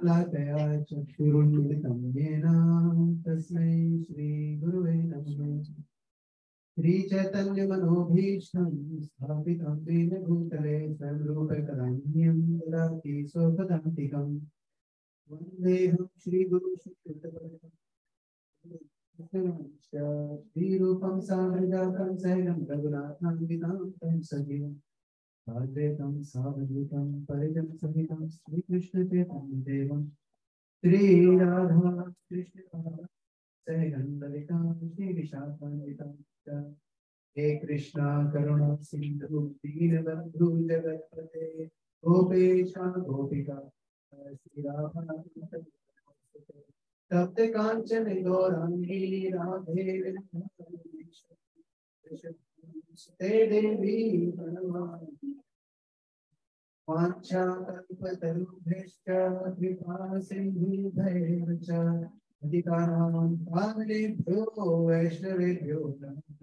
शलाकया चक्षुरुन्मिलितं येन तस्मै श्रीगुरुवे नमः। श्रीचैतन्यमनोभीष्टं स्थापितं येन भूतले स्वयंरूपकदान्यं ददाति स्वपदान्तिकं। वन्देऽहं श्रीगुरुं श्रीरूपं साग्रजातं सहगं रघुनाथान्वितं तं सजीवम् भाद्रेतं सावधूतं परिजन सहितं श्रीकृष्णचैतन्यदेवं श्रीराधा कृष्ण सहगं ललिता श्रीविशाखान्वितं च। हे कृष्णा करुणा सिन्धु दीनबन्धु जगत्पते गोपेश गोपिका श्रीराधा तप्त कांचन गौरांगी राधे ते देवी प्रणमामि। वाञ्छाकल्पतरुभ्यश्च कृपा सिन्धुभ्यैव च पतितानां पावनेभ्यो वैष्णवेभ्यो नमः।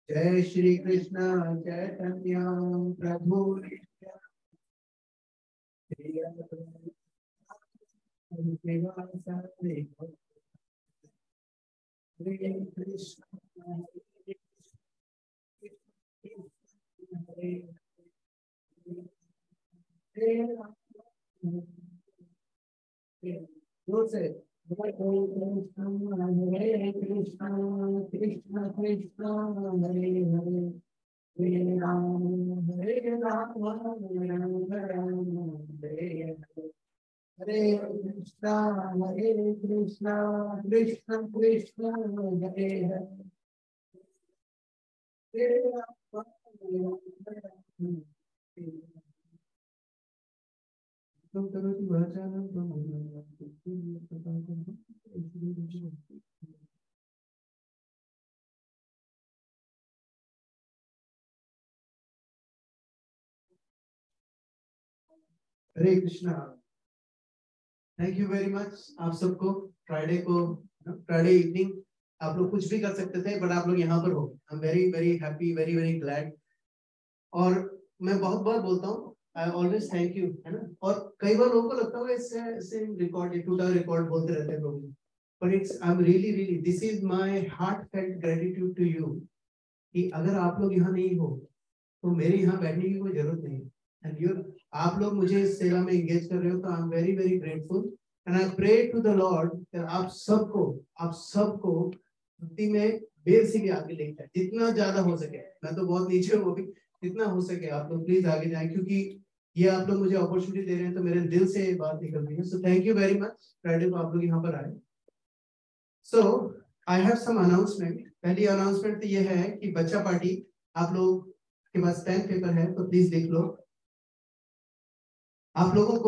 जय श्री कृष्ण चैतन्य प्रभु नित्यानंद हरे कृष्ण जोर से हरे कृष्ण कृष्ण कृष्ण हरे हरे हरे राम हरे राम राम राम हरे हरे। हरे कृष्ण कृष्ण कृष्ण हरे हरे तुम करोति वाचालं Hare Krishna. Thank you very much आप सबको। फ्राइडे इवनिंग आप लोग कुछ भी कर सकते थे बट आप लोग यहाँ पर हो। आई am very very happy very very glad. और मैं बहुत बार बोलता हूँ आई ऑलवेज थैंक यू, है ना। और कई बार लोगों को लगता होगा इससे रिकॉर्ड टूटा रिकॉर्ड बोलते रहते हैं लोग, but it's I am really this is my heart felt gratitude to you कि अगर आप लोग यहाँ नहीं हो तो मेरे यहाँ बैठने की कोई जरूरत नहीं है। एंड यू आप लोग मुझे इस सेवा में एंगेज कर रहे हो तो I am very very grateful and I pray to the Lord आप सबको भक्ति में देर से भी आगे लेके जाए जितना ज्यादा हो सके। मैं तो बहुत नीचे हूँ अभी, जितना हो सके आप लोग प्लीज आगे जाएं क्योंकि ये आप लोग मुझे अपॉर्चुनिटी दे रहे हैं तो मेरे दिल से बात निकल रही है। So thank you very much. Friday को आप लोग यहाँ पर आए। सो आई हैव सम अनाउंसमेंट। पहली अनाउंसमेंट तो ये है कि बच्चा पार्टी आप लोग के पास पेन पेपर है तो प्लीज लिख लो। आप लोगों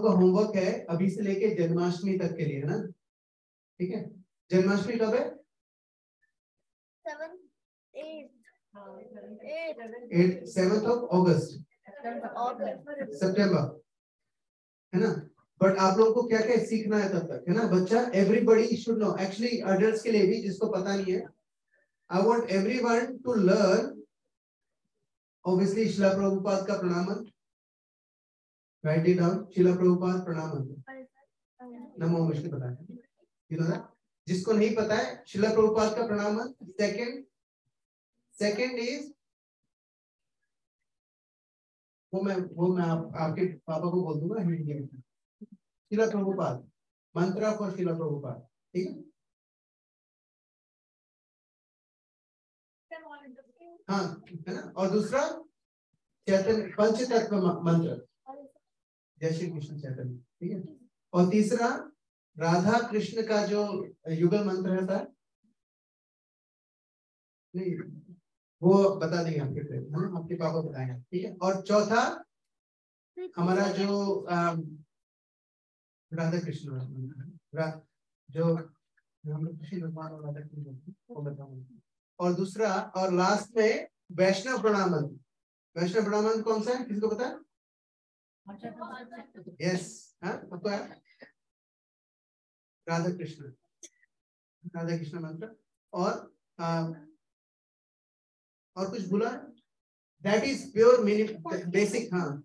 का होमवर्क है अभी से लेके जन्माष्टमी तक के लिए, है ना। ठीक है, जन्माष्टमी कब है? 7th of August सितंबर, है ना। बट आप लोगों को क्या क्या सीखना है तब तक, है ना बच्चा। Everybody should know, actually adults के लिए भी जिसको पता नहीं है, I want everyone to learn obviously Srila Prabhupada का प्रणाम मंत्र। राइट इट डाउन, शिला प्रभुपाद प्रणाम मंत्र नमो विष्णु पता है, यू नो दैट। जिसको नहीं पता है शिला प्रभुपाद का प्रणाम मंत्र सेकंड इज वो मैं आपके पापा को बोल दूंगा हिंदी में। शिला प्रभुपाद मंत्र फॉर शिला प्रभुपाद, ठीक है। हाँ, है ना। और दूसरा चैतन्य पंचतत्व मंत्र, जय श्री कृष्ण चैतन्य, ठीक है। और तीसरा राधा कृष्ण का जो युगल मंत्र रहता है, नहीं वो बता देंगे आपके फ्रेंड, है ना, आपके पापा बताएंगे, ठीक है। और चौथा हमारा जो राधा कृष्ण जो हम लोग कृष्ण भगवान और राधा कृष्ण वो बताऊंगा। और दूसरा और लास्ट में वैष्णव प्रणाम मंत्र। वैष्णव प्रणाम मंत्र कौन सा है, किसको पता है? यस, हाँ आपको है राधा कृष्ण मंत्र। और कुछ भूला? That is pure basic. हाँ,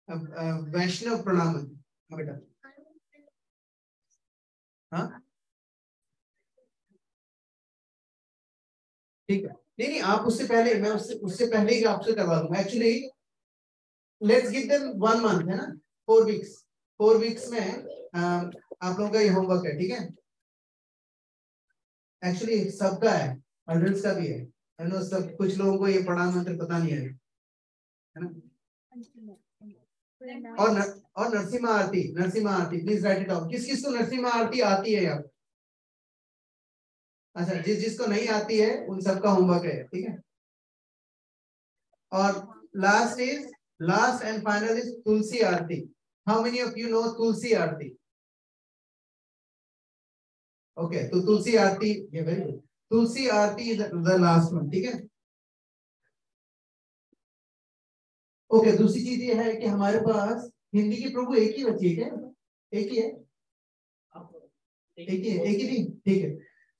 वैष्णव प्रणाम मंत्र, हाँ बेटा, हाँ ठीक है। नहीं नहीं, आप उससे पहले, मैं उससे उससे पहले ही आपसे करवा दूंगा। Actually let's give them 1 month, है ना, 4 वीक्स। 4 वीक्स में आप लोगों का ये होमवर्क है, ठीक है। एक्चुअली सबका है, अडल्ट्स का भी है ना। सब कुछ लोगों को ये पढ़ा मंत्र पता नहीं है ना। और नरसिम्हा आरती, नरसिम्हा आरती प्लीज राइट इट डाउन। किस किस को नरसिम्हा आरती आती है यहाँ? अच्छा, जिसको नहीं आती है उन सबका होमवर्क है, ठीक है। और last and final is Tulsi Aarti. How many of you know Tulsi Aarti? Okay, तो तुलसी आरती, ये very good. Tulsi Aarti is the last one, ठीक है। ओके, दूसरी चीज ये है कि हमारे पास हिंदी की प्रभु एक ही बची है क्या? एक ही है, एक ही थी, ठीक है।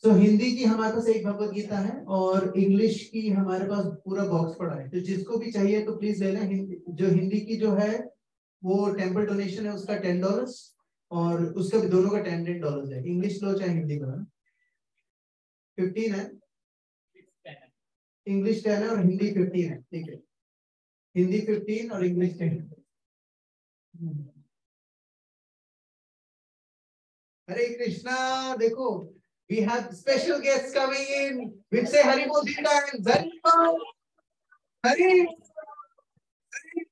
सो हिंदी की हमारे पास एक भगवत गीता है और इंग्लिश की हमारे पास पूरा बॉक्स पड़ा है। तो जिसको भी चाहिए तो प्लीज ले लें। जो हिंदी की जो है वो टेम्पल डोनेशन है, उसका $10, और उसका भी दोनों का $10 है। इंग्लिश लो चाहे हिंदी का, 15 है। इंग्लिश 10 है और हिंदी 15 है, ठीक है। हिंदी 15 और इंग्लिश 10। हरे कृष्णा। देखो, we have special guests coming in. We'll say Hari Bol 3 times. Hari Bol, Hari, Hari.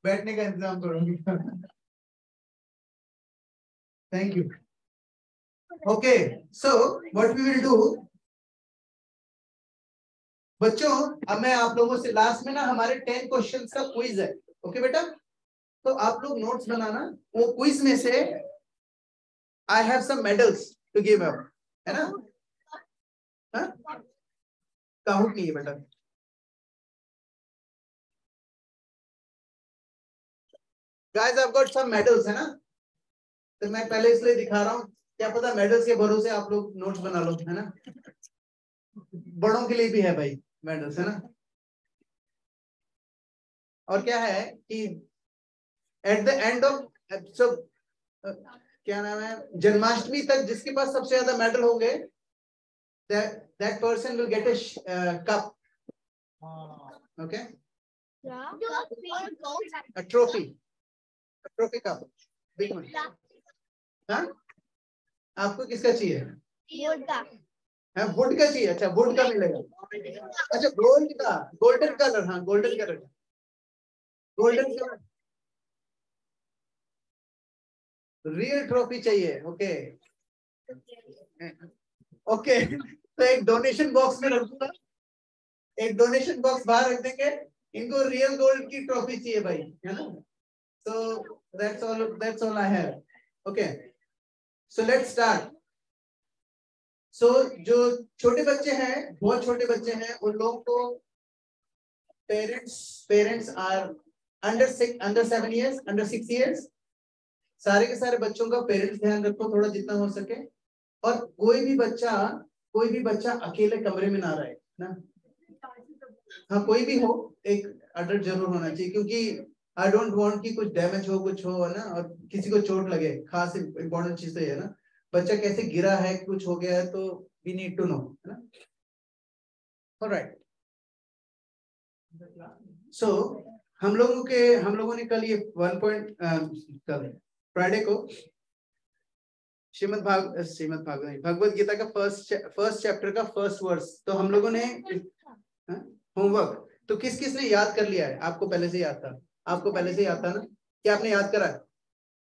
बैठने का इंतजाम करूंगी। Thank you. Okay, so what we will do, बच्चों, अब मैं आप लोगों से लास्ट में ना हमारे 10 क्वेश्चंस का क्विज है। ओके बेटा, तो आप लोग नोट्स बनाना। वो क्विज में से I have some medals to give up, है ना। काउंट नहीं है बेटा। Guys, I have got some medals, है ना। तो मैं पहले इसलिए दिखा रहा हूँ, क्या पता मेडल्स के भरोसे आप लोग नोट्स बना लो, है ना। बड़ों के लिए भी है भाई मेडल्स, है ना। और क्या है कि एट द एंड ऑफ सब, क्या नाम है, जन्माष्टमी तक जिसके पास सबसे ज्यादा मेडल होंगे, that person will get a cup. Okay, a trophy cup, big one. हाँ, आपको किसका चाहिए? हाँ, वुड का चाहिए। अच्छा, वुड का मिलेगा। अच्छा, गोल्ड का, गोल्डन कलर, हाँ golden colour, golden colour real trophy चाहिए। ओके ओके, तो एक डोनेशन बॉक्स में रख दूंगा, एक डोनेशन बॉक्स बाहर रख देंगे। इनको रियल गोल्ड की ट्रॉफी चाहिए भाई, है ना। सो that's all I have. Okay, so let's start. So जो छोटे बच्चे हैं, बहुत छोटे बच्चे हैं, उन लोगों को parents are under 7 years, under 6 years, सारे के सारे बच्चों का पेरेंट्स ध्यान रखो थोड़ा जितना हो सके। और कोई भी बच्चा अकेले कमरे में ना रहे ना। हाँ, कोई भी हो, एक अडल्ट जरूर होना चाहिए, क्योंकि आई डोंट वांट कि कुछ डैमेज हो, कुछ हो, है ना, और किसी को चोट लगे। खास इंपॉर्टेंट चीज तो ये है ना, बच्चा कैसे गिरा है, कुछ हो गया है, तो वी नीड टू नो, है ना। ऑलराइट, सो हम लोगों ने कल ये 1 फ्राइडे को भगवत गीता का फर्स्ट चैप्टर का फर्स्ट वर्स, तो हम लोगों ने होमवर्क तो किस किस ने याद कर लिया है? आपको पहले से याद था? आपको पहले से याद था ना? क्या आपने याद करा?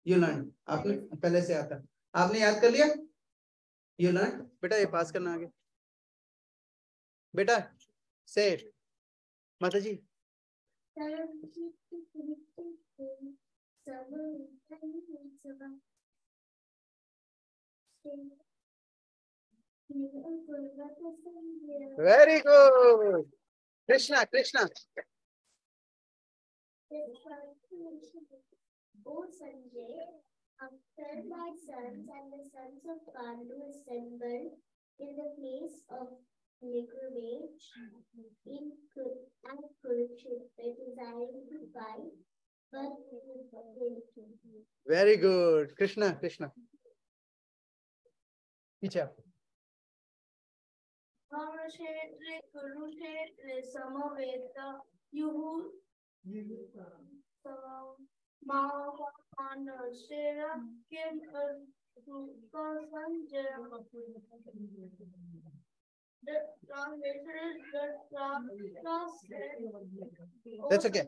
यू लर्न, आपने पहले से याद था, आपने याद कर लिया। You learn. बेटा ये पास करना आगे, बेटा से माता जी। Very good. Krishna, Krishna. O Sanjay, after my sons and the sons of Pandu assembled in the place of pilgrimage at Kurukshetra, desiring to fight, very good. Krishna, Krishna पीछे आप। क्षेत्र कुरुक्षेत्र समवेत युः The translation is That's okay.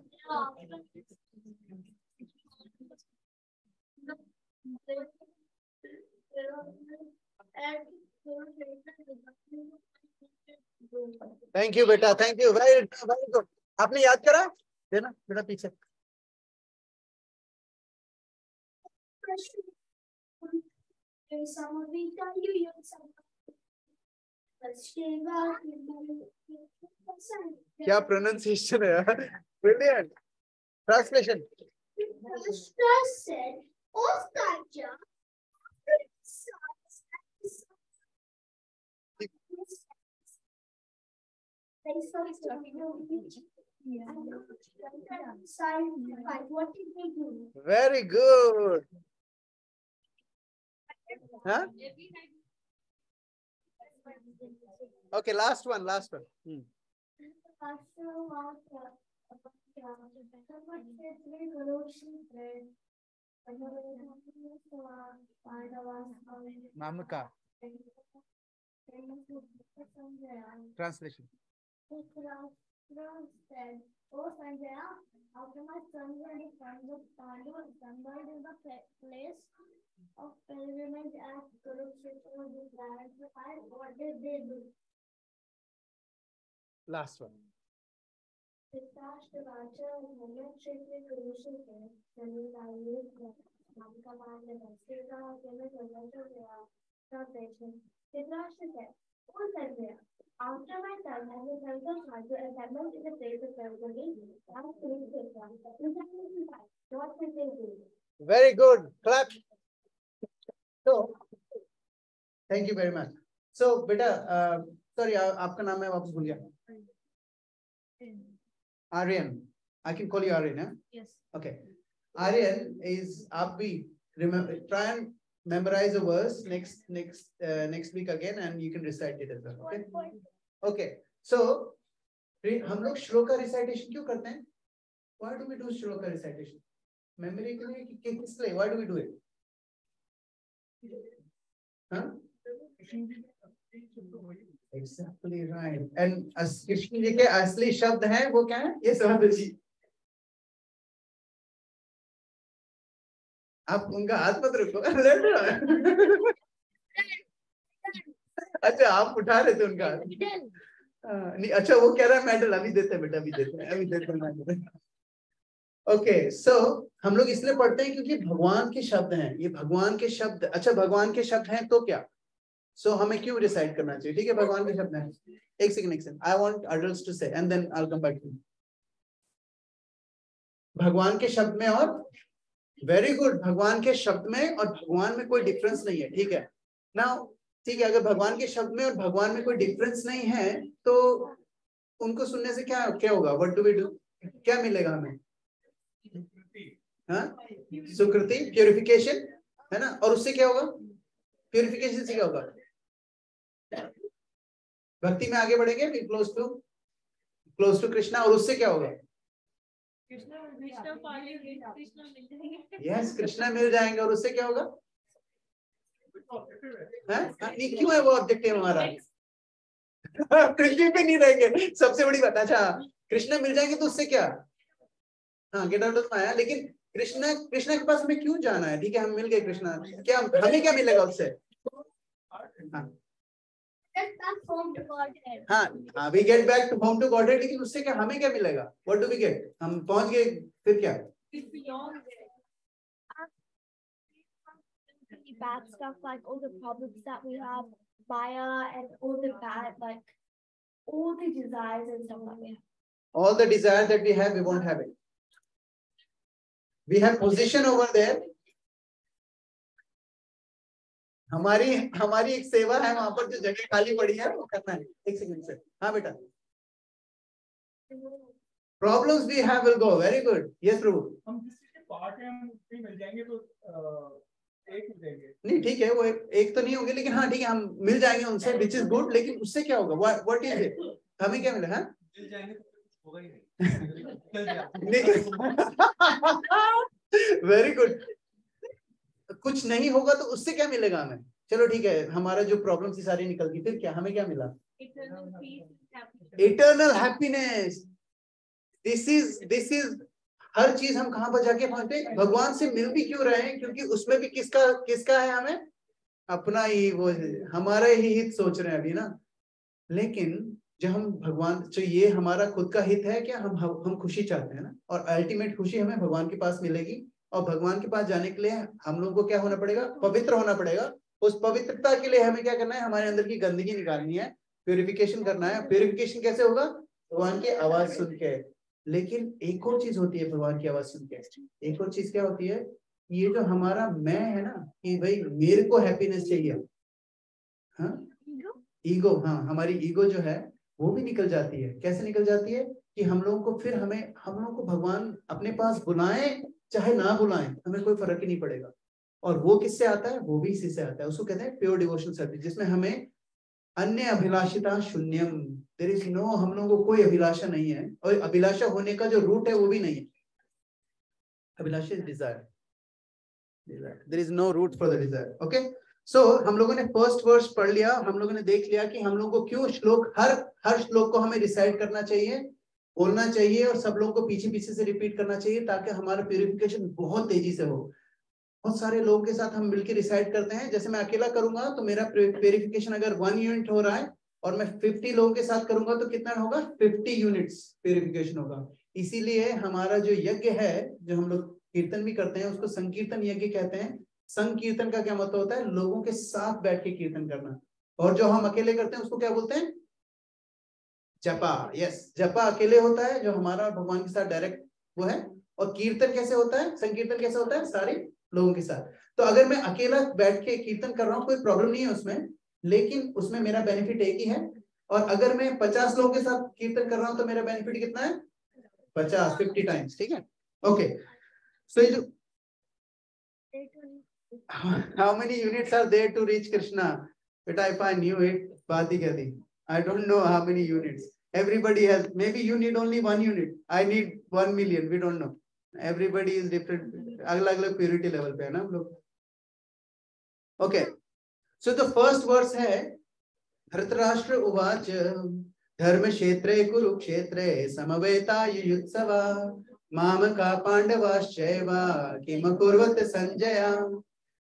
Thank you बेटा, thank you, very very good. आपने याद करा देना बेटा पीछे। क्या प्रोनाउंसिएशन है यार, brilliant. Translation. Very good. Huh? Okay, last one, last one. Mamaka. Translation. Oh Sanjaya, after my sons and the sons of Pandu assembled in the place of pilgrimage at Kurukshetra with the parents of fire, what did they do? Last one. After my son and the sons of Pandu assembled in the place of pilgrimage at Kurukshetra, what did they do? Very good. Clap. So, thank you very much. So, beta, sorry, आपका नाम मैं वापस भूल गया। Aryan. I can call you Aryan, huh? Yes. Okay. Aryan is, आप भी remember, try and memorize a verse next week again, and you can recite it as well. Okay. Okay. So, हम लोग श्लोका recitation क्यों करते हैं? Why do we do shloka recitation? Memory के लिए कि किस लिए? Why do we do it? Huh? Exactly right. And Krishna ji के असली शब्द हैं वो क्या है? ये समझ लीजिए। आप उनका हाथ मत रखो। अच्छा, आप उठा रहे थे उनका। नहीं, अच्छा वो कह रहा है मेडल अभी देते हैं बेटा, अभी देते हैं मेडल। ओके, सो हम लोग इसलिए पढ़ते हैं क्योंकि भगवान के शब्द हैं, ये भगवान के शब्द। अच्छा, भगवान के शब्द हैं तो क्या? सो हमें क्यों रिसाइट करना चाहिए? ठीक है, भगवान के शब्द हैं। एक second, I want adults to say and then I will come back to. भगवान के शब्द में और वेरी गुड, भगवान के शब्द में और भगवान में कोई डिफरेंस नहीं है। ठीक है ना? ठीक है, अगर भगवान के शब्द में और भगवान में कोई डिफरेंस नहीं है तो उनको सुनने से क्या क्या होगा? What do we do? क्या मिलेगा हमें? हाँ, सुकृति, प्यूरिफिकेशन, है ना? और उससे क्या होगा? प्यूरिफिकेशन से क्या होगा? भक्ति में आगे बढ़ेंगे, क्लोज टू कृष्णा, और उससे क्या होगा? यस, कृष्णा मिल जाएंगे, और उससे क्या होगा? क्यों है वो ऑब्जेक्टिव हमारा? पृथ्वी पे नहीं रहेंगे, सबसे बड़ी बात। अच्छा, कृष्णा मिल जाएंगे तो उससे क्या? हाँ, गेट आउट ऑफ माया। लेकिन कृष्णा के पास हमें क्यों जाना है? ठीक है, हम मिल गए कृष्णा, क्या हमें क्या मिलेगा उससे? हाँ, we get back to home to Godhead. लेकिन उससे क्या, हमें क्या मिलेगा? What do we get? हम पहुंच गए, फिर क्या? Bad stuff, like all the problems that we have, Maya, and all the bad, like all the desires and stuff like that. All the desire that we have, we won't have it. We have position over there. हमारी एक सेवा है वहां पर, जो जगह खाली पड़ी है वो करना है। एक सेकंड से। हाँ बेटा। Problems we have will go. Very good. Yes, Prabhu. हम जिसके पार्ट है हम भी मिल जाएंगे तो एक मिल जाएंगे। नहीं ठीक है, वो एक तो नहीं होंगे, लेकिन हाँ ठीक है, हम मिल जाएंगे उनसे, which is good. लेकिन उससे क्या होगा? What is it? हमें क्या मिला? हाँ? मिल जाएंगे तो कुछ होगा ही नहीं। Very good. कुछ नहीं होगा तो उससे क्या मिलेगा हमें? चलो ठीक है, हमारा जो प्रॉब्लम थी सारी निकल गई, फिर क्या हमें क्या मिला? Eternal happiness. दिस इज हर चीज हम कहां पर जाके पहुंचते? भगवान से मिल भी क्यों रहे हैं? क्योंकि उसमें भी किसका है? हमें अपना ही, वो हमारा ही हित सोच रहे हैं अभी ना। लेकिन जब हम भगवान, तो ये हमारा खुद का हित है क्या? हम खुशी चाहते हैं ना, और अल्टीमेट खुशी हमें भगवान के पास मिलेगी। और भगवान के पास जाने के लिए हम लोग को क्या होना पड़ेगा? पवित्र होना पड़ेगा। उस पवित्रता के लिए हमें क्या करना है? हमारे अंदर की गंदगी निकालनी है, प्यूरिफिकेशन करना है। प्यूरिफिकेशन कैसे होगा? भगवान की आवाज सुन के। लेकिन एक और चीज होती है भगवान की आवाज सुन के। एक और चीज क्या होती है? ये जो हमारा मैं है ना, कि भाई मेरे को हैप्पीनेस चाहिए, हाँ, ईगो, हाँ, हमारी ईगो जो है वो भी निकल जाती है। कैसे निकल जाती है? कि हम लोगों को फिर हम लोगों को भगवान अपने पास बुलाएं चाहे ना बुलाएं, हमें कोई फर्क ही नहीं पड़ेगा। और वो किससे आता है? वो भी इसी से आता है। उसको कहते हैं प्योर डिवोशनल सर्विस, जिसमें हमें अन्य अभिलाषिता शून्यम, देयर इज नो, हम लोगों को कोई अभिलाषा नहीं है। और अभिलाषा होने का जो रूट है वो भी नहीं है। अभिलाषा is desire, there is no root for the desire. Okay, so हम लोगों ने फर्स्ट वर्स पढ़ लिया। हम लोगों ने देख लिया कि हम लोगों को क्यों श्लोक, हर श्लोक को हमें रिसाइट करना चाहिए, बोलना चाहिए, और सब लोगों को पीछे पीछे से रिपीट करना चाहिए, ताकि हमारा प्यूरिफिकेशन बहुत तेजी से हो। बहुत सारे लोगों के साथ हम मिलकर रिसाइट करते हैं। जैसे मैं अकेला करूंगा तो मेरा प्यूरिफिकेशन अगर 1 यूनिट हो रहा है, और मैं 50 लोगों के साथ करूंगा तो कितना होगा? 50 यूनिट्स प्यूरिफिकेशन होगा। इसीलिए हमारा जो यज्ञ है, जो हम लोग कीर्तन भी करते हैं, उसको संकीर्तन यज्ञ कहते हैं। संकीर्तन का क्या मतलब होता है? लोगों के साथ बैठ के कीर्तन करना। और जो हम अकेले करते हैं उसको क्या बोलते हैं? जपा। यस, जपा अकेले होता है, जो हमारा भगवान के साथ डायरेक्ट वो है। और कीर्तन कैसे होता है? संकीर्तन कैसे होता है? सारे लोगों के साथ। तो अगर मैं अकेला बैठ के कीर्तन कर रहा हूँ, कोई प्रॉब्लम नहीं है उसमें, लेकिन उसमें मेरा बेनिफिट एक ही है। और अगर मैं 50 लोगों के साथ कीर्तन कर रहा हूँ तो मेरा बेनिफिट कितना है? 50 टाइम्स। ठीक है, ओके। सो ये जो how many units are there to reach Krishna? But if I knew it, बात ही क्या थी? I don't know how many units. Everybody has, maybe you need only 1 unit. I need 1 million. We don't know. Everybody is different. अलग-अलग purity level पे है ना हम लोग. Okay. So the first verse है, धृतराष्ट्र उवाच धर्म क्षेत्रे कुरुक्षेत्रे समवेतायुयुत्सवा मामका पांडवाश्चैव किम कुर्वत संजय।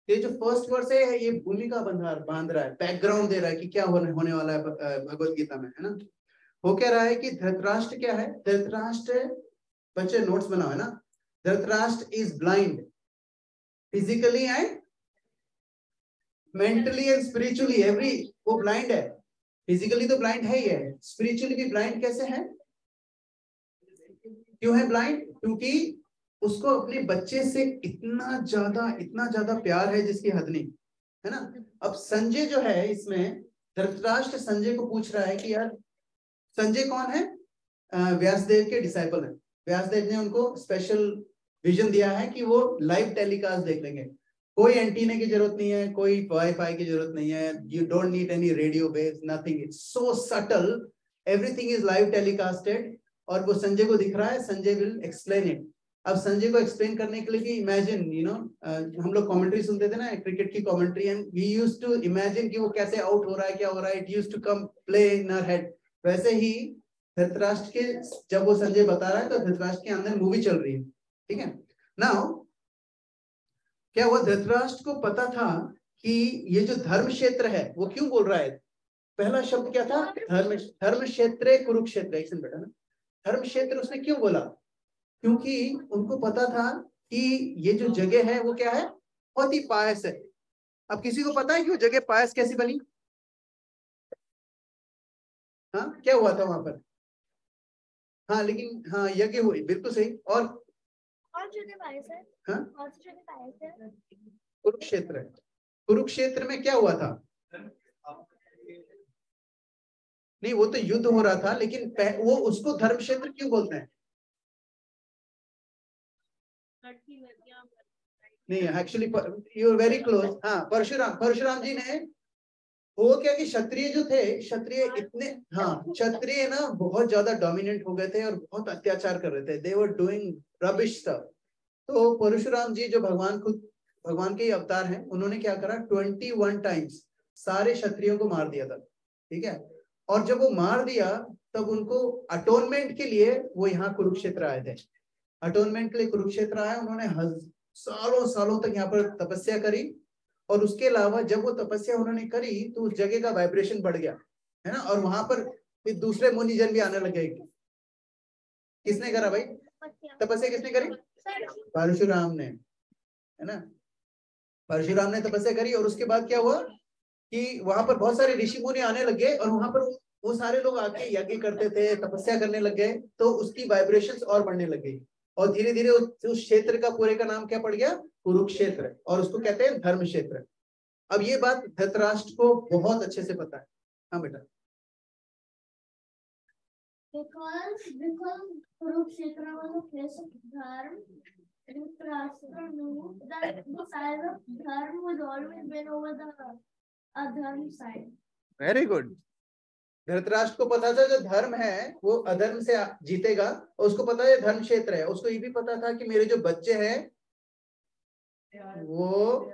ये जो फर्स्ट वर्स है, ये भूमिका बांध रहा है, बैकग्राउंड दे रहा है कि क्या होने वाला है भगवत गीता में, है ना। हो क्या रहा है कि धृतराष्ट्र क्या है? धृतराष्ट्र, बच्चे नोट्स बनाओ, है ना। Dhritarashtra is blind physically and mentally and spiritually, every, वो ब्लाइंड है। फिजिकली तो ब्लाइंड है ही है, स्पिरिचुअली भी ब्लाइंड कैसे है? क्यों है ब्लाइंड? क्योंकि उसको अपने बच्चे से इतना ज्यादा प्यार है जिसकी हद नहीं, है ना। अब संजय जो है इसमें, धृतराष्ट्र संजय को पूछ रहा है कि यार, संजय कौन है? व्यासदेव के डिसाइपल है। व्यासदेव ने उनको स्पेशल विजन दिया है कि वो लाइव टेलीकास्ट देख लेंगे। कोई एंटीना की जरूरत नहीं है, कोई वाईफाई की जरूरत नहीं है, you don't need any radio waves, nothing, it's so subtle, everything is live telecasted. और वो संजय को दिख रहा है, संजय विल एक्सप्लेन इट। अब संजय को एक्सप्लेन करने के लिए भी इमेजिन, हम लोग कमेंट्री सुनते थे ना, क्रिकेट की commentary, and we used to imagine कि वो कैसे आउट हो रहा है, क्या हो रहा है, it used to come play in our head. वैसे ही धृतराष्ट्र के, जब वो संजय बता रहा है तो धृतराष्ट्र के अंदर मूवी चल रही है, ठीक है। नाउ क्या हुआ? धृतराष्ट्र को पता था कि ये जो धर्म क्षेत्र है वो क्यों बोल रहा है। पहला शब्द क्या था? धर्म क्षेत्र कुरुक्षेत्र। एक सेकंड बेटा ना, धर्म क्षेत्र उसने क्यों बोला? क्योंकि उनको पता था कि ये जो जगह है वो क्या है? बहुत ही पायस है। अब किसी को पता है कि वो जगह पायस कैसी बनी? हाँ, क्या हुआ था वहां पर? हाँ, लेकिन हाँ, यज्ञ हुई, बिल्कुल सही। और जगह पायस है? हाँ, जगह पायस है? कुरुक्षेत्र। कुरुक्षेत्र में क्या हुआ था? नहीं, वो तो युद्ध हो रहा था, लेकिन वो उसको धर्म क्षेत्र क्यों बोलते हैं? नहीं, actually you are very close. हाँ, परशुराम जी ने वो क्या कि क्षत्रिय जो थे, क्षत्रिय इतने, हाँ, क्षत्रिय ना बहुत ज्यादा डोमिनेंट हो गए थे और बहुत अत्याचार कर रहे थे। दे वर डूइंग रबिश स्टफ। तो परशुराम जी जो भगवान के ही अवतार हैं, उन्होंने क्या करा, 21 टाइम्स सारे क्षत्रियों को मार दिया था। ठीक है, और जब वो मार दिया तब उनको अटोनमेंट के लिए वो यहाँ कुरुक्षेत्र आए थे। अटोनमेंट के लिए कुरुक्षेत्र आए, उन्होंने सालों सालों तक यहाँ पर तपस्या करी। और उसके अलावा जब वो तपस्या उन्होंने करी तो उस जगह का वाइब्रेशन बढ़ गया, है ना, और वहां पर फिर दूसरे मुनिजन भी आने लगे। किसने करा भाई तपस्या, किसने करी? परशुराम ने, है ना, परशुराम ने तपस्या करी। और उसके बाद क्या हुआ कि वहां पर बहुत सारे ऋषि मुनि आने लगे और वहां पर वो सारे लोग आके यज्ञ करते थे, तपस्या करने लग गए, तो उसकी वाइब्रेशंस और बढ़ने लग गई। और धीरे धीरे उस क्षेत्र का पूरे का नाम क्या पड़ गया? कुरुक्षेत्र, और उसको कहते हैं धर्म क्षेत्र। अब ये बात धृतराष्ट्र को बहुत अच्छे से पता है। हाँ बेटा। Because Kurukshetra was a place of dharma, Dhritarashtra knew that the side of dharma was always been over the adharma side. Very good. Dhritarashtra को पता था जो धर्म है वो अधर्म से जीतेगा, और उसको पता है धर्म क्षेत्र है। उसको ये भी पता था कि मेरे जो बच्चे हैं वो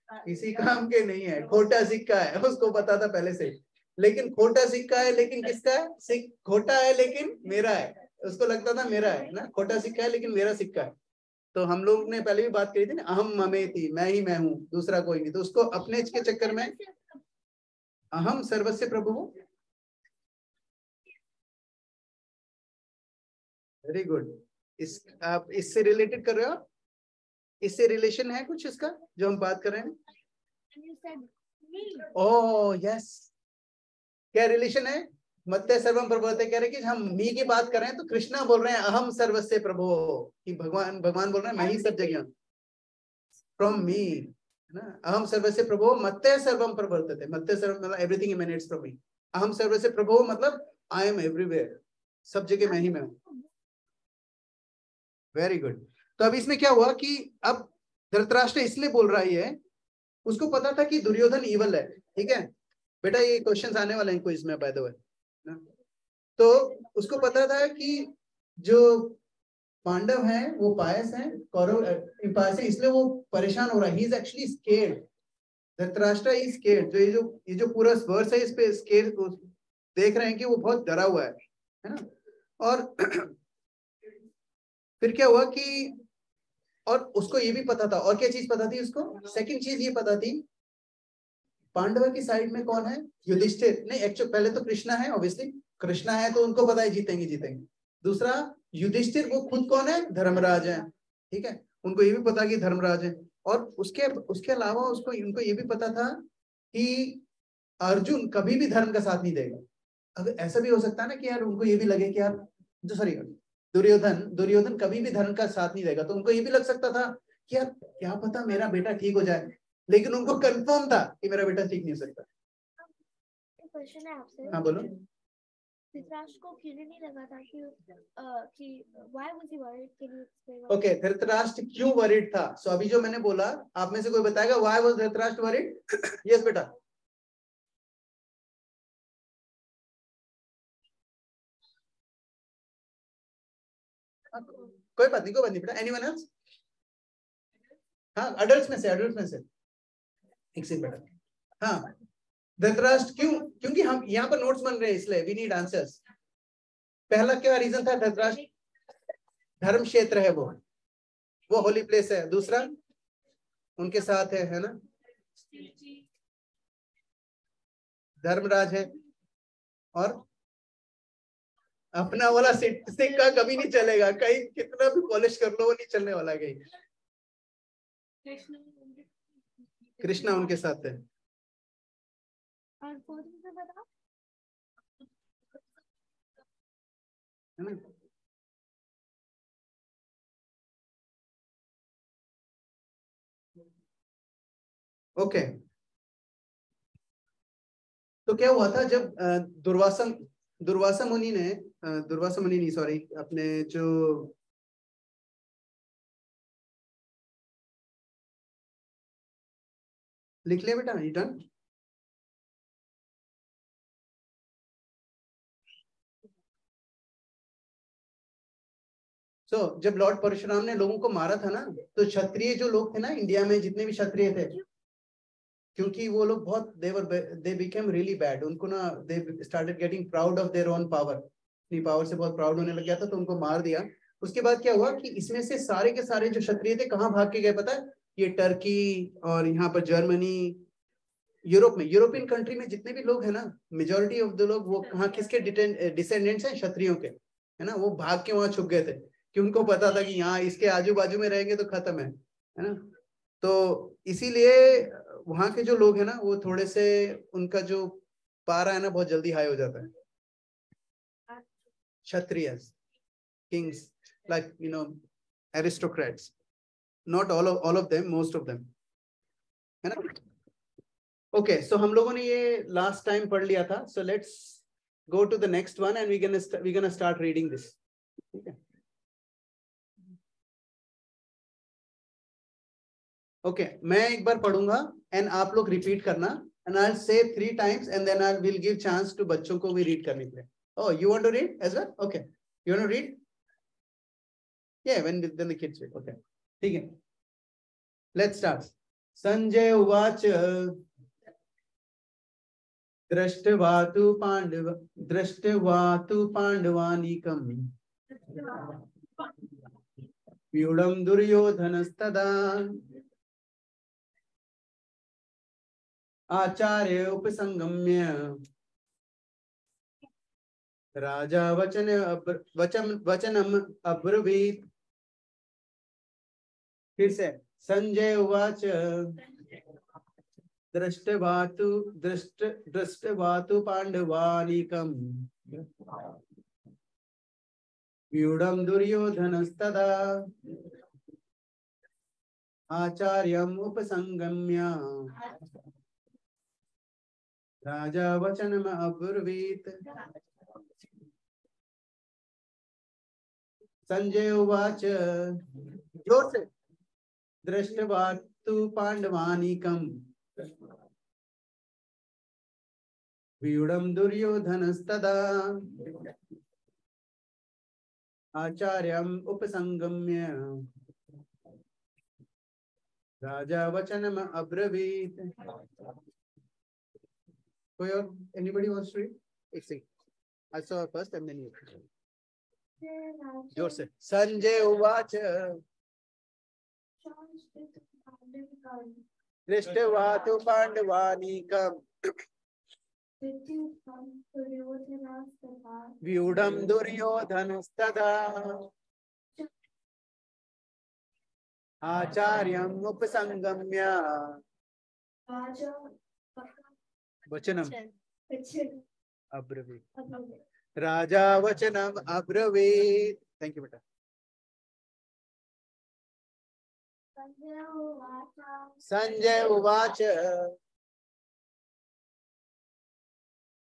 किसी काम के नहीं है, खोटा सिक्का है, उसको पता था पहले से। लेकिन खोटा सिक्का है लेकिन किसका है? खोटा है लेकिन मेरा है। उसको लगता था मेरा है ना, खोटा सिक्का है लेकिन मेरा सिक्का है। तो हम लोग ने पहले भी बात करी थी ना, अहम ममेति, मैं ही मैं हूं, दूसरा कोई नहीं। तो उसको अपने के चक्कर में अहम सर्वस्य प्रभु। Very good. आप इससे रिलेटेड कर रहे हो? इससे रिलेशन है कुछ इसका जो हम बात कर रहे हैं? ओह यस, क्या रिलेशन है? मत्ते सर्वम प्रभुते कह रहे कि हम मी की बात कर रहे हैं तो कृष्णा बोल रहे हैं अहम सर्वस्य प्रभु, कि भगवान बोल रहे हैं मैं ही सब जगह, फ्रॉम मी, है ना। अहम सर्वस्य प्रभु मत्ते सर्वम प्रवर्तते, मत्ते सर्वम मतलब एवरीथिंग इमेनेट्स फ्रॉम मी। अहम सर्वस्य प्रभु मतलब आई एम एवरीवेयर, सब जगह मैं ही मैं हूं। Very good. तो अब इसमें क्या हुआ कि अब धृतराष्ट्र इसलिए बोल रहा है, उसको पता था कि दुर्योधन ईवल है। ठीक है बेटा, ये क्वेश्चंस आने वाले हैं क्विज में बाय द वे। तो उसको पता था कि जो पांडव हैं वो पायस हैं, कौरव पायस है, इसलिए वो परेशान हो रहा है। He is actually scared. Dhritarashtra is scared. ये जो पूरा वर्स है इस पे स्केर्ड देख रहे हैं कि वो बहुत डरा हुआ है ना। और फिर क्या हुआ कि, और उसको ये भी पता था, और क्या चीज पता थी उसको? सेकंड चीज ये पता थी, पांडव की साइड में कौन है? युधिष्ठिर नहीं, एक्चुअली पहले तो कृष्णा है, ऑब्वियसली कृष्णा है तो उनको पता है जीतेंगे। दूसरा युधिष्ठिर, वो खुद कौन है? धर्मराज है। ठीक है, उनको ये भी पता कि धर्मराज है। और उसके अलावा उसको इनको ये भी पता था कि अर्जुन कभी भी धर्म का साथ नहीं देगा। अब ऐसा भी हो सकता है ना कि यार उनको ये भी लगे कि यार जो सॉरी दुर्योधन कभी भी धर्म का साथ नहीं देगा, तो उनको ये भी लग सकता था कि यार क्या पता मेरा बेटा ठीक हो जाए, लेकिन उनको कंफर्म था कि मेरा बेटा ठीक नहीं हो सकता। क्वेश्चन है आपसे। हाँ बोलो। धृतराष्ट्र को क्यों नहीं लगा था कि why was he worried? Can you explain? Okay, Dhritarashtra क्यों वरीड था? सो अभी जो मैंने बोला, आप में से कोई बताएगा why was Dhritarashtra worried? Yes बेटा। कोई बात नहीं बेटा। Anyone else? हाँ, अडल्ट में से एक से बेटा। हाँ, धृतराष्ट्र क्यों? क्योंकि हम यहाँ पर नोट्स बन रहे हैं, इसलिए वी नीड आंसर्स। पहला क्या रीजन था? धृतराष्ट्र धर्म क्षेत्र है, वो होली प्लेस है। दूसरा उनके साथ है ना, धर्मराज है। और अपना वाला सिक्का कभी नहीं चलेगा, कहीं कितना भी पॉलिश कर लो वो नहीं चलने वाला। कहीं कृष्णा उनके साथ है। ओके, तो क्या हुआ था जब दुर्वासा मुनि नहीं, सॉरी, अपने जो लिख लिया बेटा, you done? जब लॉर्ड परशुराम ने लोगों को मारा था ना, तो क्षत्रिय जो लोग थे ना इंडिया में, जितने भी क्षत्रिय थे, क्योंकि वो लोग बहुत they became really bad, उनको ना they started getting proud of their own power, अपनी पावर से बहुत प्राउड होने लग गया था, तो उनको मार दिया। उसके बाद क्या हुआ कि इसमें से सारे के सारे जो क्षत्रिय थे कहाँ भाग के गए पता है? ये टर्की और यहाँ पर जर्मनी, यूरोप में, यूरोपियन कंट्री में जितने भी लोग हैं ना, मेजोरिटी ऑफ द लोग वो कहाँ किसके डिसेंडेंट्स हैं? क्षत्रियों के, है ना। वो भाग के वहां छुप गए थे कि उनको पता था कि यहाँ इसके आजू बाजू में रहेंगे तो खत्म है ना। तो इसीलिए वहां के जो लोग हैं ना, वो थोड़े से, उनका जो पारा है ना बहुत जल्दी हाई हो जाता है। Kshatriyas, Kings, like you know, aristocrats, not all of them, most of them, है ना। ओके, सो हम लोगों ने ये लास्ट टाइम पढ़ लिया था, so let's go to the next one and we gonna start reading this, ठीक है। ओके, मैं एक बार पढ़ूंगा एंड आप लोग रिपीट करना, and I will say 3 times and then I will give chance to बच्चों को भी रीड करने के लिए। Oh, you want to read as well? Okay, you want to read? Yeah, when then the kids read. Okay, ठीक है, let's start. Sanjay उवाच दृष्ट्वा तु पांडवानीकम् व्यूढम् दुर्योधनस्तदा आचार्य उपसंगम्य राजा वचनम् अब्रवीत्। फिर से, संजय उवाच दृष्ट्वा तु पांडवानीकम् व्यूढम् दुर्योधनस्तदा आचार्यम् उपसंगम्य राजा वचनम् अब्रवीत्। संजय उवाच, जोर से, दृष्ट्वा तु पांडवानीकम् व्यूढम् दुर्योधनस्तदा आचार्यम् उपसंगम्य राजा वचनम् अब्रवीत्। कोई और? Anybody wants to read? I saw first and then you. जोर से, संजय उवाच दृष्ट्वा तु पांडवानीकम् व्यूढम् दुर्योधनस्तदा आचार्यम् उपसंगम्य वचनम् अब्रवीत्। राजा वचनम् अब्रवीत्। थैंक यू बेटा। संजय उवाच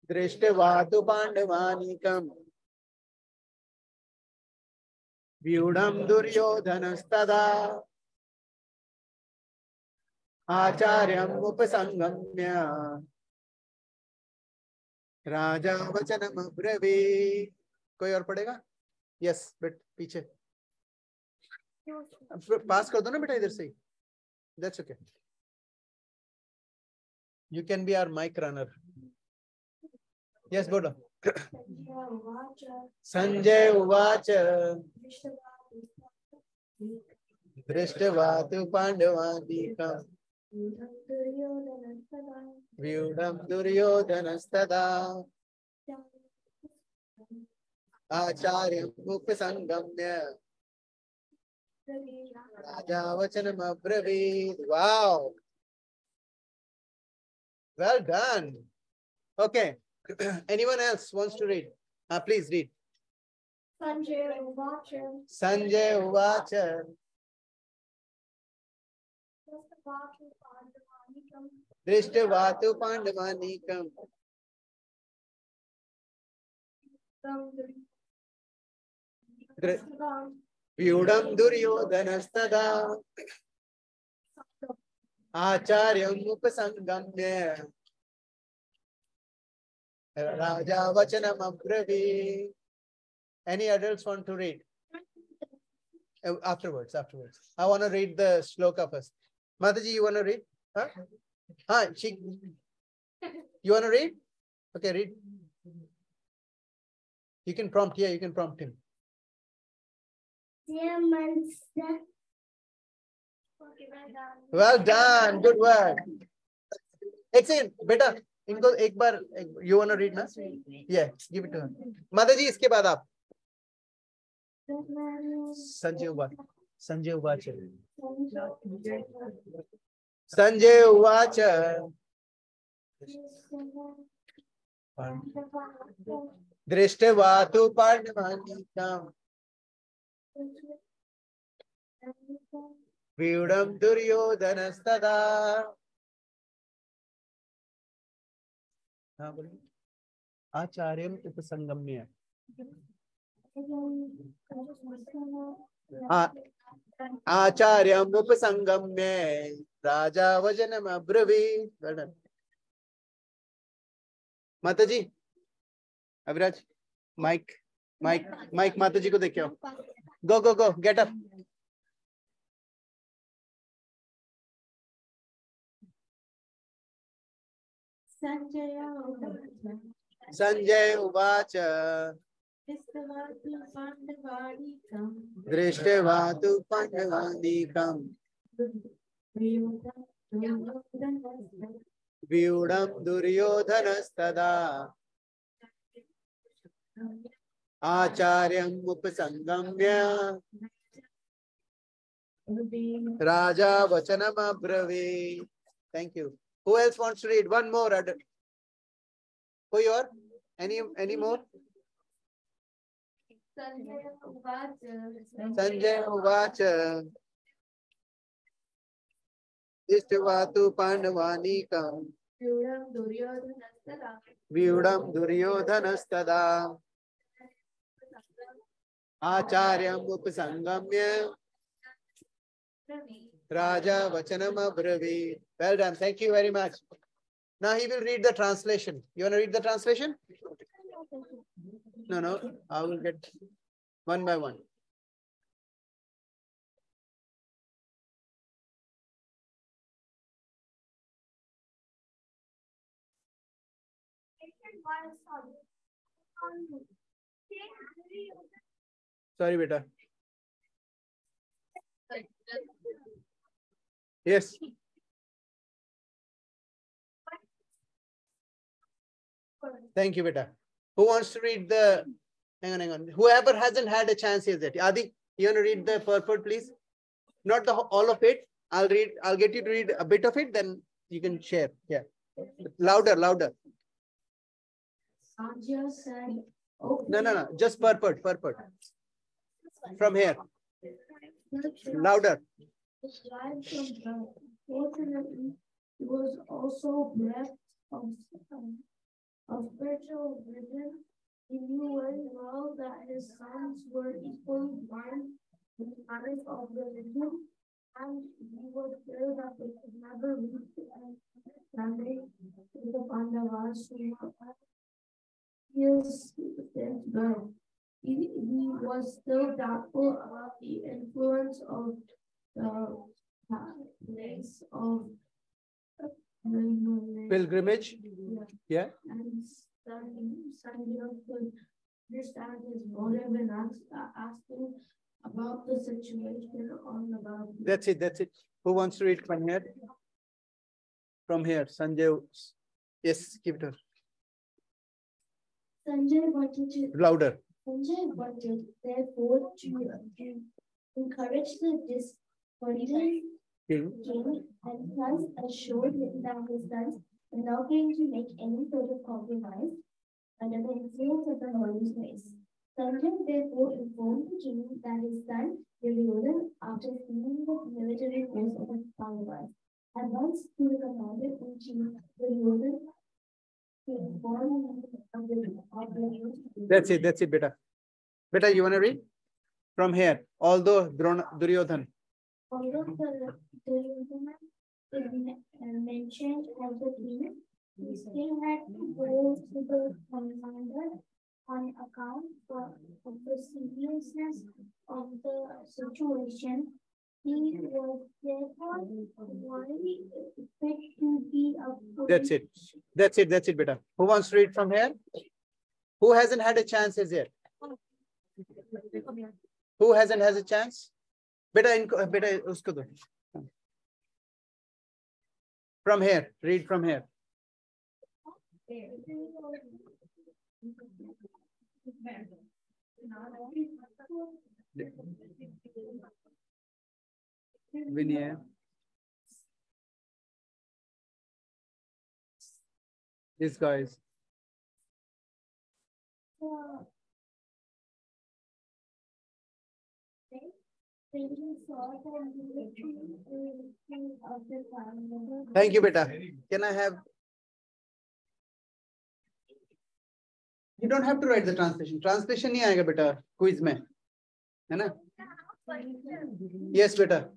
दृष्ट्वा तु पांडवानीकम् व्यूढम् दुर्योधनस्तदा आचार्यम् उपसंगम्य राजा वचनम् अब्रवीत्। कोई और पढ़ेगा? यस, बेट पीछे पास कर दो ना बेटा, इधर से ही। That's okay, you can be our mic runner. Yes, बोलो। संजय उवाच दृष्ट्वा तु पांडवानीकम् व्यूढम् दुर्योधनस्तदा आचार्यम् उपसंगम्य राजा वचनम् अब्रवीत्। Wow, well done. Okay, anyone else wants to read? Please read. Sanjay उवाच दृष्ट्वा तु पांडवानीकम् व्यूढम् दुर्योधनस्तदा आचार्यम् उपसंगम्य राजा वचनम् अब्रवीत्. Any adults want to read? Afterwards. I want to read the shloka first. Mataji, you want to read? Huh? You want to read? Okay, read. You can prompt. Yeah, you can prompt him. Dear Master. Okay, Well done. Good work. Excellent. Beta, इनको एक बार, you want to read ना? Yeah, give it to her. Mataji, इसके बाद आप. Sanjay Uvacha. दृष्ट्वा तु पाण्डवानीकम् व्यूढं दुर्योधनस्तदा. आचार्यम् उपसंगम्य आचार्यम् उपसंगम्य राजा वचनम् अब्रवीत्. माताजी, अभिराज, माइक माताजी को देखियो. Go, get up. Sanjay Uvacha Drishtva tu Pandavanikam Vyudam Duryodhanastada Acharyam Upasangamya Raja Vachanam Abravit. Thank you. Who else wants to read? One more. Who you are? Any more? Sanjay Uvacha Drishtva tu Pandavanikam Vyudam Duryodhanastada Acharyam Upasangamya Raja Vachanam Abravit. Well done. Thank you very much. Now he will read the translation. You want to read the translation? No. I will get one by one. Sorry, beta. Yes. Thank you, beta. Who wants to read the? Hang on. Whoever hasn't had a chance yet. Adi, you want to read the purport, please? Not all of it. I'll get you to read a bit of it. Then you can share. Yeah. Louder. Sanjay said, No. Just purport. From here. Louder. Fortunately, he was also bereft of spiritual vision. He knew very well that his sons were equally blind in matters of religion, and he was clear that they could never reach the understanding of the Pandavas who were years since birth. He was still doubtful about the influence of the place of pilgrimage. Yeah. And Sanjay could understand his motive and asking about the situation on about. That's it. Who wants to read from here? From here, Sanjay. Yes, keep it on. Sanjay wanted to. Louder. Sanjay wanted, therefore, to encourage the disappointed king and thus assured him that his sons were not going to make any sort of compromise under the influence of the Holy Spirit. Sanjay therefore informed the king that his son Duryodhana, after seeing the military force of the Pandavas, at once to the commander-in-chief Duryodhana to inform him of the That's it, beta. Beta, you want to read? From here, although Duryodhana. Although Duryodhana is mentioned as the king, he still had to go to the commander on account of the seriousness of the situation. He was therefore very fit to be a That's it. That's it. That's it, beta. Who wants to read from here? Who hasn't had a chance as yet? Who hasn't had a chance? Beta, usko do. From here. Read from here. Vinay. These guys. Thank you, beta. Can I have? You don't have to write the translation. Translation नहीं आएगा बेटा quiz में, है ना? Yes, beta.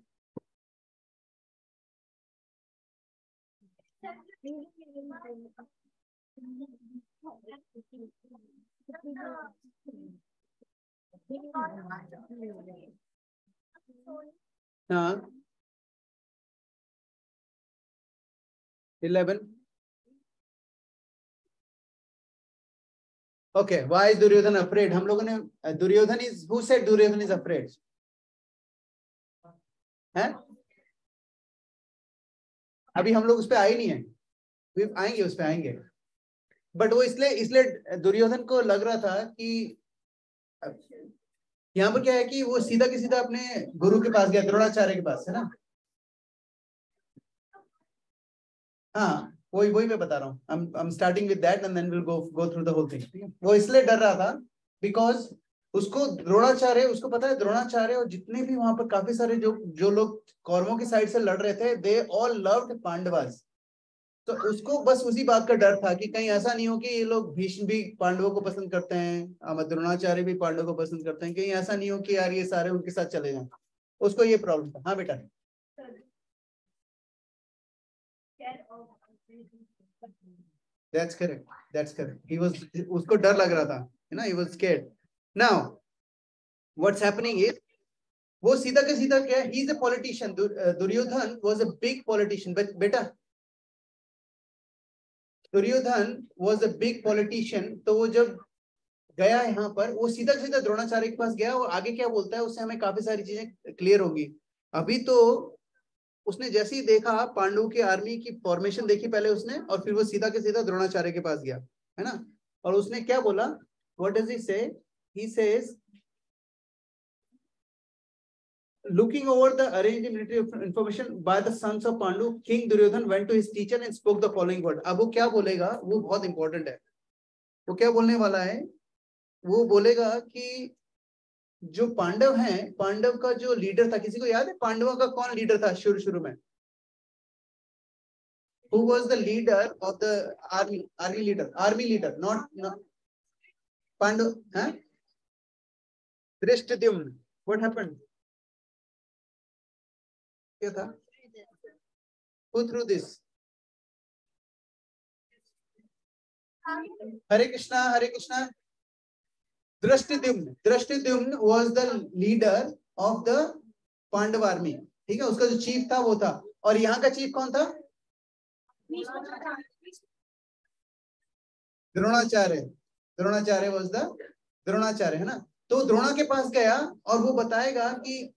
हाँ. 11. Okay, why is Duryodhan afraid? हम लोगों ने Duryodhan is, who said Duryodhan is afraid? हैं? अभी हम लोग उस पे आए नहीं हैं, आएंगे उस पे आएंगे, बट वो इसलिए दुर्योधन को लग रहा था कि यहाँ पर क्या है कि वो सीधा के सीधा अपने गुरु के पास गया, द्रोणाचार्य के पास, है ना? हाँ, वही मैं बता रहा हूँ. I'm starting with that and then we'll go through the whole thing. ठीक है? वो इसलिए डर रहा था because उसको द्रोणाचार्य, उसको पता है द्रोणाचार्य और जितने भी वहां पर काफी सारे जो लोग कौरवों की साइड से लड़ रहे थे, they all loved पांडवास. तो उसको बस उसी बात का डर था कि कहीं ऐसा नहीं हो कि ये लोग भीष्म भी पांडवों को पसंद करते हैं, द्रोणाचार्य भी पांडवों को पसंद करते हैं, कहीं ऐसा नहीं हो कि यार ये सारे उनके साथ चले जाएं. उसको ये प्रॉब्लम था. हाँ बेटा. That's correct. That's correct. He was, उसको डर लग रहा था, है ना? He was scared. Now, what's happening is, वो सीधा के सीधा क्या है? He is a politician. Duryodhan was a big politician. But बेटा, Duryodhan was a big politician. तो वो जब गया यहाँ पर, वो सीधा सीधा द्रोणाचार्य के पास गया और आगे क्या बोलता है उससे हमें काफी सारी चीजें क्लियर होंगी. अभी तो उसने जैसे ही देखा पांडवों की आर्मी की फॉर्मेशन देखी पहले उसने, और फिर वो सीधा के सीधा द्रोणाचार्य के पास गया, है ना? और उसने क्या बोला? व्हाट डज ही से? He says, looking over the arranged military information by the sons of Pandu, King Duryodhan went to his teacher and spoke the following word. अब वो क्या बोलेगा वो बहुत इंपॉर्टेंट है. वो क्या बोलने वाला है? वो बोलेगा कि जो पांडव हैं, पांडव का जो लीडर था, किसी को याद है पांडवों का कौन लीडर था शुरू में? Who was the leader of the army leader? Not Pandu, huh? Drishtadyumna. What happened? क्या था? Who threw this? Hare Krishna, Hare Krishna. Drishtadyumna was the leader of the Pandav army. ठीक है, उसका जो चीफ था वो था. और यहाँ का चीफ कौन था? द्रोणाचार्य was the द्रोणाचार्य, है ना? तो द्रोणा के पास गया और वो बताएगा कि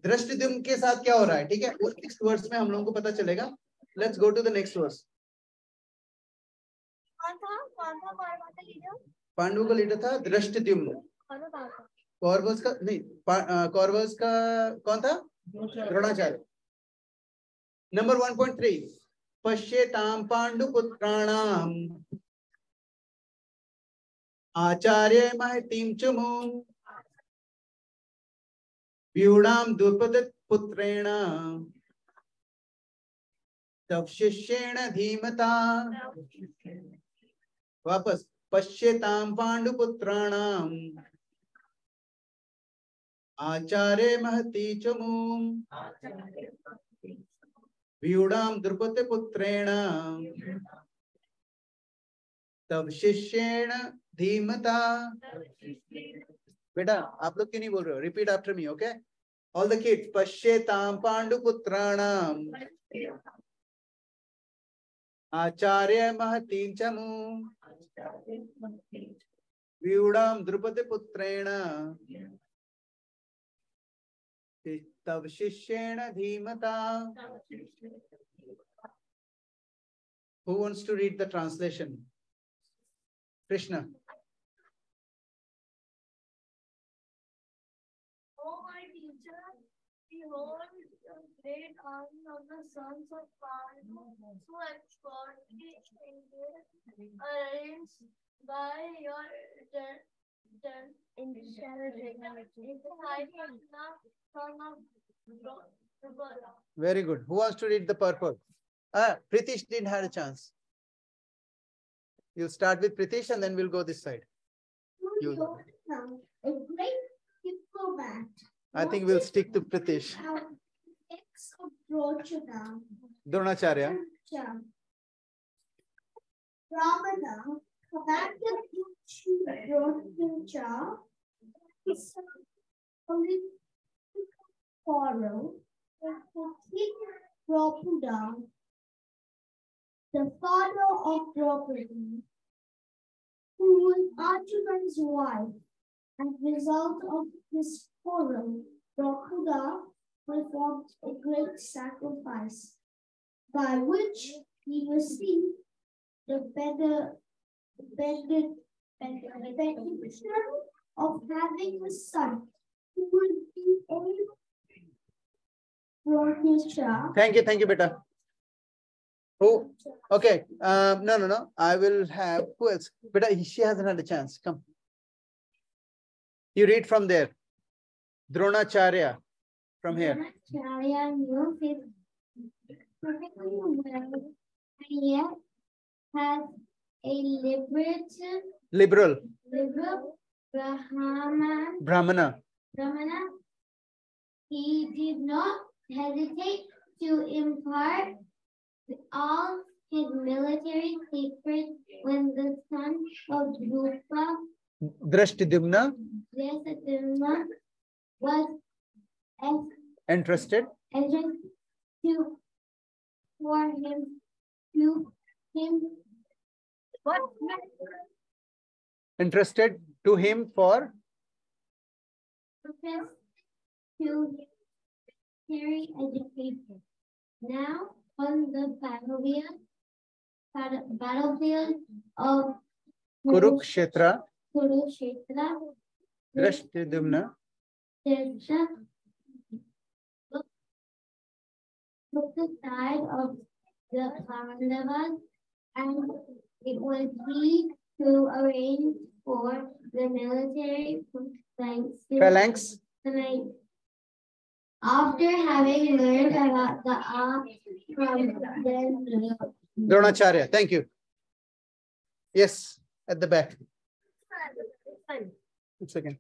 धृष्टद्युम्न के साथ क्या हो रहा है. ठीक है, उस नेक्स्ट वर्स में हम लोगों को पता चलेगा. Let's go to the next verse. पांडवों का लीडर था धृष्टद्युम्न. कौरवों का नहीं, कौरवों का कौन था? द्रोणाचार्य. नंबर 1.3, पश्येतां पांडुपुत्राणाम आचार्य महतीं चमूं व्यूढां द्रुपद पुत्रेण तव शिष्येण धीमता. वापस, पश्येतां पांडुपुत्राणाम आचार्य महती चमूं व्यूढ़ाम द्रुपद पुत्रेण तब शिष्येण धीमता। बेटा आप लोग क्यों नहीं बोल रहे हो? Repeat after me, okay? All the kids, पश्येताम पांडुपुत्राणाम आचार्य महतीं चमू व्यूढ़ाम द्रुपद पुत्रेण तब शिष्येण धीमता। Who wants to read the translation? Krishna. Oh, my teacher, behold the great army of the sons of Pandu, so expertly arranged by your intelligence. Son of Drupala. Very good. Who wants to read the purport? Pritish didn't have a chance. You'll start with Pritish and then we'll go this side. A great diplomat. I think we'll stick to Pritish. Dronacharya. Ramana commanded to quarrel with King Draupadi, the father of Draupadi, who was Arjuna's wife. As a result of this quarrel, Draupadi performed a great sacrifice, by which he received the benediction of having a son who would be able for his child. Thank you, beta. Who? Okay. No. I will have, who else? Beta, she hasn't had a chance. Come. You read from there. Dronacharya from here. Dronacharya knew his perfectly well, and yet has a liberal Brahmana. He did not hesitate to impart all his military secrets when the son of Drashtidumna was entrusted entrusted to him for military education. Now, on the battlefield of Kurukshetra, Drashtidumna took the side of the Pandavas, and it was he who arranged for the military phalanx. After having learned about the art from them. Dronacharya, thank you. Yes, at the back. It's okay.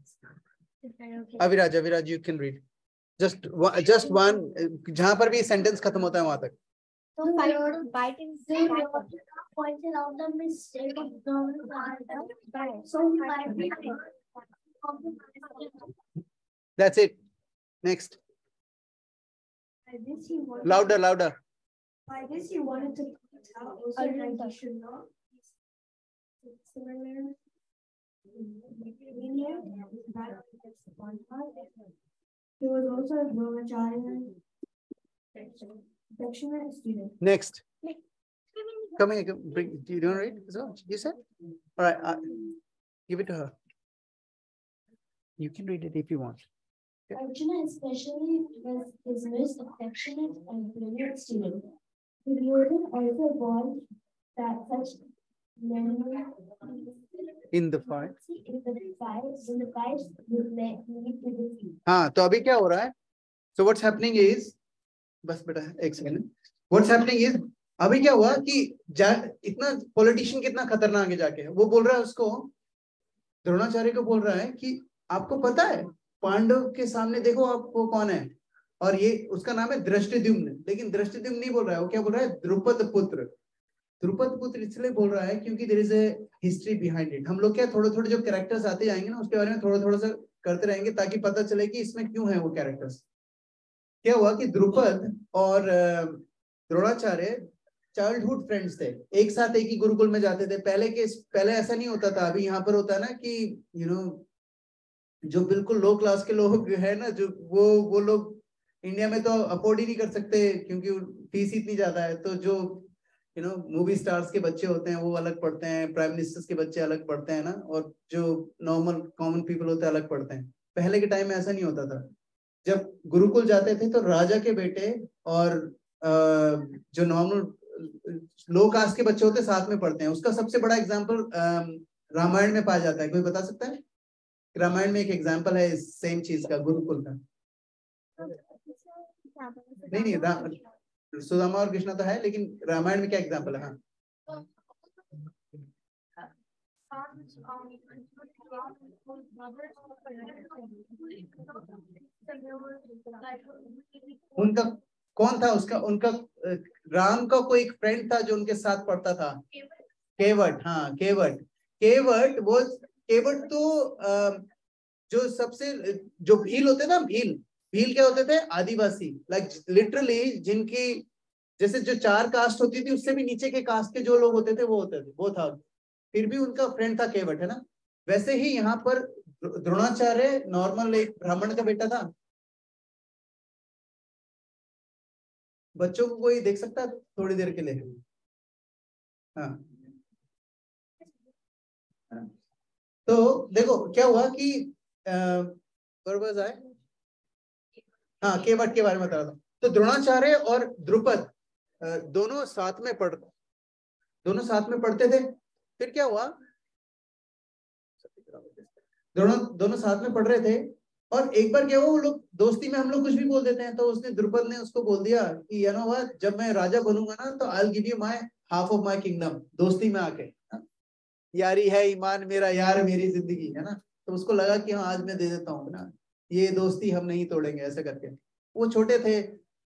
Aviraj, you can read. Just one. जहाँ पर भी sentence खत्म होता है वहाँ तक. Pointed out the mistake of That's it. Next. Louder. By this, he wanted to tell also that he should not be similar. He was also a Dronacharya affectionate student. Next. Come here. Bring. Do you want to read as well? You said. All right. Give it to her. You can read it if you want. Arjuna especially was his most affectionate and brilliant student. Duryodhana also warned that such memory in the fight would lead to defeat. हाँ, तो अभी क्या हो रहा है? So what's happening is, बस बेटा एक सेकंड. What's happening is, अभी क्या हुआ कि इतना पॉलिटिशियन कितना खतरनाक है जाके, वो बोल रहा है उसको, द्रोणाचार्य को बोल रहा है कि आपको पता है पांडव के सामने देखो आप वो कौन है, और ये उसका नाम है दृष्टिद्युम्न, लेकिन दृष्टिद्युम्न नहीं बोल रहा है, वो क्या बोल रहा है, द्रुपद पुत्र। द्रुपद पुत्र इसलिए बोल रहा है क्योंकि there is a history behind it. हम लोग क्या थोड़े थोड़े जो कैरेक्टर्स आते जाएंगे ना, उसके बारे में थोड़ा थोड़ा सा करते रहेंगे ताकि पता चले कि इसमें क्यों है वो कैरेक्टर्स। क्या हुआ कि द्रुपद और द्रोणाचार्य चाइल्डहुड फ्रेंड्स थे, एक साथ एक ही गुरुकुल में जाते थे। पहले ऐसा नहीं होता था, अभी यहाँ पर होता है ना कि जो बिल्कुल लो क्लास के लोग है ना, जो वो लोग इंडिया में तो अफोर्ड ही नहीं कर सकते क्योंकि फीस इतनी ज्यादा है। तो जो मूवी स्टार्स के बच्चे होते हैं वो अलग पढ़ते हैं, प्राइम मिनिस्टर्स के बच्चे अलग पढ़ते हैं ना, और जो नॉर्मल कॉमन पीपल होते हैं अलग पढ़ते हैं। पहले के टाइम में ऐसा नहीं होता था। जब गुरुकुल जाते थे तो राजा के बेटे और जो नॉर्मल लो कास्ट के बच्चे होते साथ में पढ़ते हैं। उसका सबसे बड़ा एग्जाम्पल रामायण में पाया जाता है। कोई बता सकता है? रामायण में एक एग्जाम्पल है सेम चीज का, गुरुकुल का। नहीं, सुदामा और कृष्णा तो है, लेकिन रामायण में क्या एग्जाम्पल है? हाँ, उनका कौन था? उनका राम का कोई एक फ्रेंड था जो उनके साथ पढ़ता था, केवट। हाँ, केवट तो जो सबसे जो भील होते ना, भील क्या होते थे? आदिवासी, लाइक लिटरली जिनकी जैसे जो 4 कास्ट होती थी उससे भी नीचे के कास्ट के जो लोग होते थे वो था। फिर भी उनका फ्रेंड था केवट, है ना। वैसे ही यहाँ पर द्रोणाचार्य नॉर्मल एक ब्राह्मण का बेटा था। बच्चों को कोई देख सकता है थोड़ी देर के लिए? हाँ, तो देखो क्या हुआ कि हाँ, केवट के बारे में बता रहा था। तो द्रोणाचार्य और द्रुपद दोनों साथ में पढ़ते थे। फिर क्या हुआ, दोनों साथ में पढ़ रहे थे, और एक बार क्या हुआ, वो लोग दोस्ती में हम लोग कुछ भी बोल देते हैं। तो उसने द्रुपद ने उसको बोल दिया कि यू नो व्हाट, जब मैं राजा बनूंगा ना तो आई will give you my half of my kingdom, दोस्ती में आके। यारी है ईमान मेरा यार मेरी जिंदगी, है ना। तो उसको लगा कि हाँ आज मैं दे देता हूँ ना, ये दोस्ती हम नहीं तोड़ेंगे, ऐसे करके। वो छोटे थे।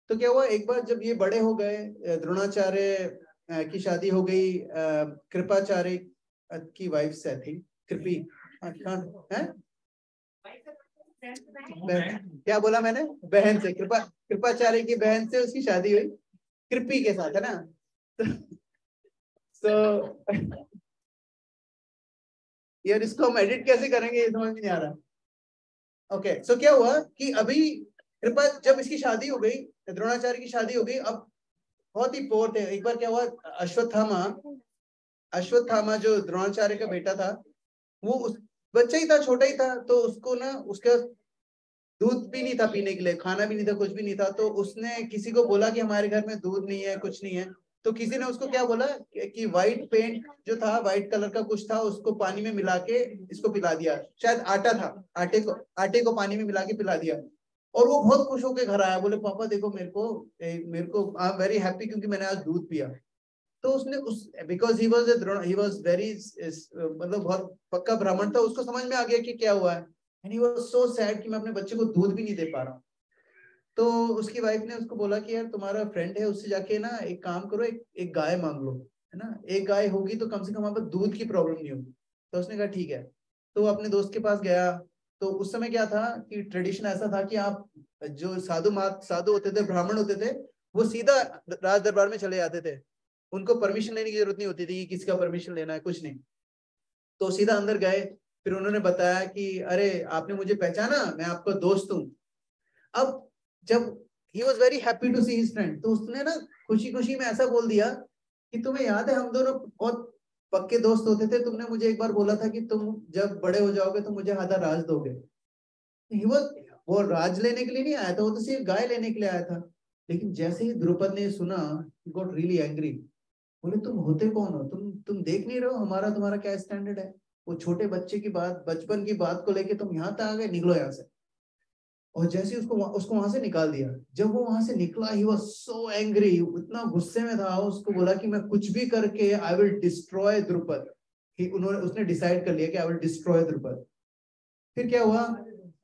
तो क्या हुआ, एक बार जब ये बड़े हो गए, द्रोणाचार्य की शादी हो गई कृपाचार्य की वाइफ से, आई थिंक कृपी है, क्या बोला मैंने? बहन से, कृपाचार्य की बहन से उसकी शादी हुई कृपी के साथ, है ना। तो यार इसको हम एडिट कैसे करेंगे ये समझ में नहीं आ रहा। ओके, सो क्या हुआ कि अभी कृपा जब इसकी शादी हो गई, द्रोणाचार्य की शादी हो गई, अब बहुत ही पोर थे। एक बार क्या हुआ, अश्वत्थामा जो द्रोणाचार्य का बेटा था, वो उस बच्चा ही था, छोटा ही था, तो उसको ना उसका दूध भी नहीं था पीने के लिए, खाना भी नहीं था, कुछ भी नहीं था। तो उसने किसी को बोला कि हमारे घर में दूध नहीं है, कुछ नहीं है। तो किसी ने उसको क्या बोला कि व्हाइट पेंट जो था, व्हाइट कलर का कुछ था, उसको पानी में मिला के इसको पिला दिया। शायद आटा था, आटे को पानी में मिला के पिला दिया। और वो बहुत खुश होकर घर आया, बोले पापा देखो मेरे को आई एम वेरी हैप्पी क्योंकि मैंने आज दूध पिया। तो उसने बिकॉज ही वाज वेरी मतलब बहुत पक्का ब्राह्मण था, उसको समझ में आ गया कि क्या हुआ है। And he was so sad कि मैं अपने बच्चे को दूध भी नहीं दे पा रहा हूँ। तो उसकी वाइफ ने उसको बोला कि यार तुम्हारा फ्रेंड है, उससे जाके ना एक काम करो, एक गाय मांग लो, है ना। एक गाय होगी तो कम से कम वहां पर दूध की प्रॉब्लम नहीं होगी। तो उसने कहा ठीक है। तो वो अपने दोस्त के पास गया। तो उस समय क्या था कि ट्रेडिशन ऐसा था कि आप जो साधु होते थे, ब्राह्मण होते थे, वो सीधा राज दरबार में चले जाते थे। उनको परमिशन लेने की जरूरत नहीं होती थी कि किसका परमिशन लेना है, कुछ नहीं। तो सीधा अंदर गए। फिर उन्होंने बताया कि अरे आपने मुझे पहचाना, मैं आपका दोस्त हूँ। अब जब he was very happy to see his friend, तो उसने ना खुशी खुशी में ऐसा बोल दिया कि तुम्हें याद है हम दोनों बहुत पक्के दोस्त होते थे, तुमने मुझे एक बार बोला था कि तुम जब बड़े हो जाओगे तो मुझे आधा राज दोगे। वो राज लेने के लिए नहीं आया था, वो तो सिर्फ गाय लेने के लिए आया था। लेकिन जैसे ही द्रुपद ने सुना, he got really angry। बोले तुम होते कौन हो? तुम देख नहीं रहे हो हमारा तुम्हारा क्या स्टैंडर्ड है? वो छोटे बच्चे की बात, बचपन की बात को लेके तुम यहाँ तक आ गए, निकलो यहाँ से। और जैसे उसको वहां से निकाल दिया। जब वो वहां से निकला, ही वाज सो एंग्री, इतना गुस्से में था। उसको बोला कि मैं कुछ भी करके आई विल डिस्ट्रॉय द्रुपद। उसने डिसाइड कर लिया कि आई विल डिस्ट्रॉय द्रुपद। फिर क्या हुआ,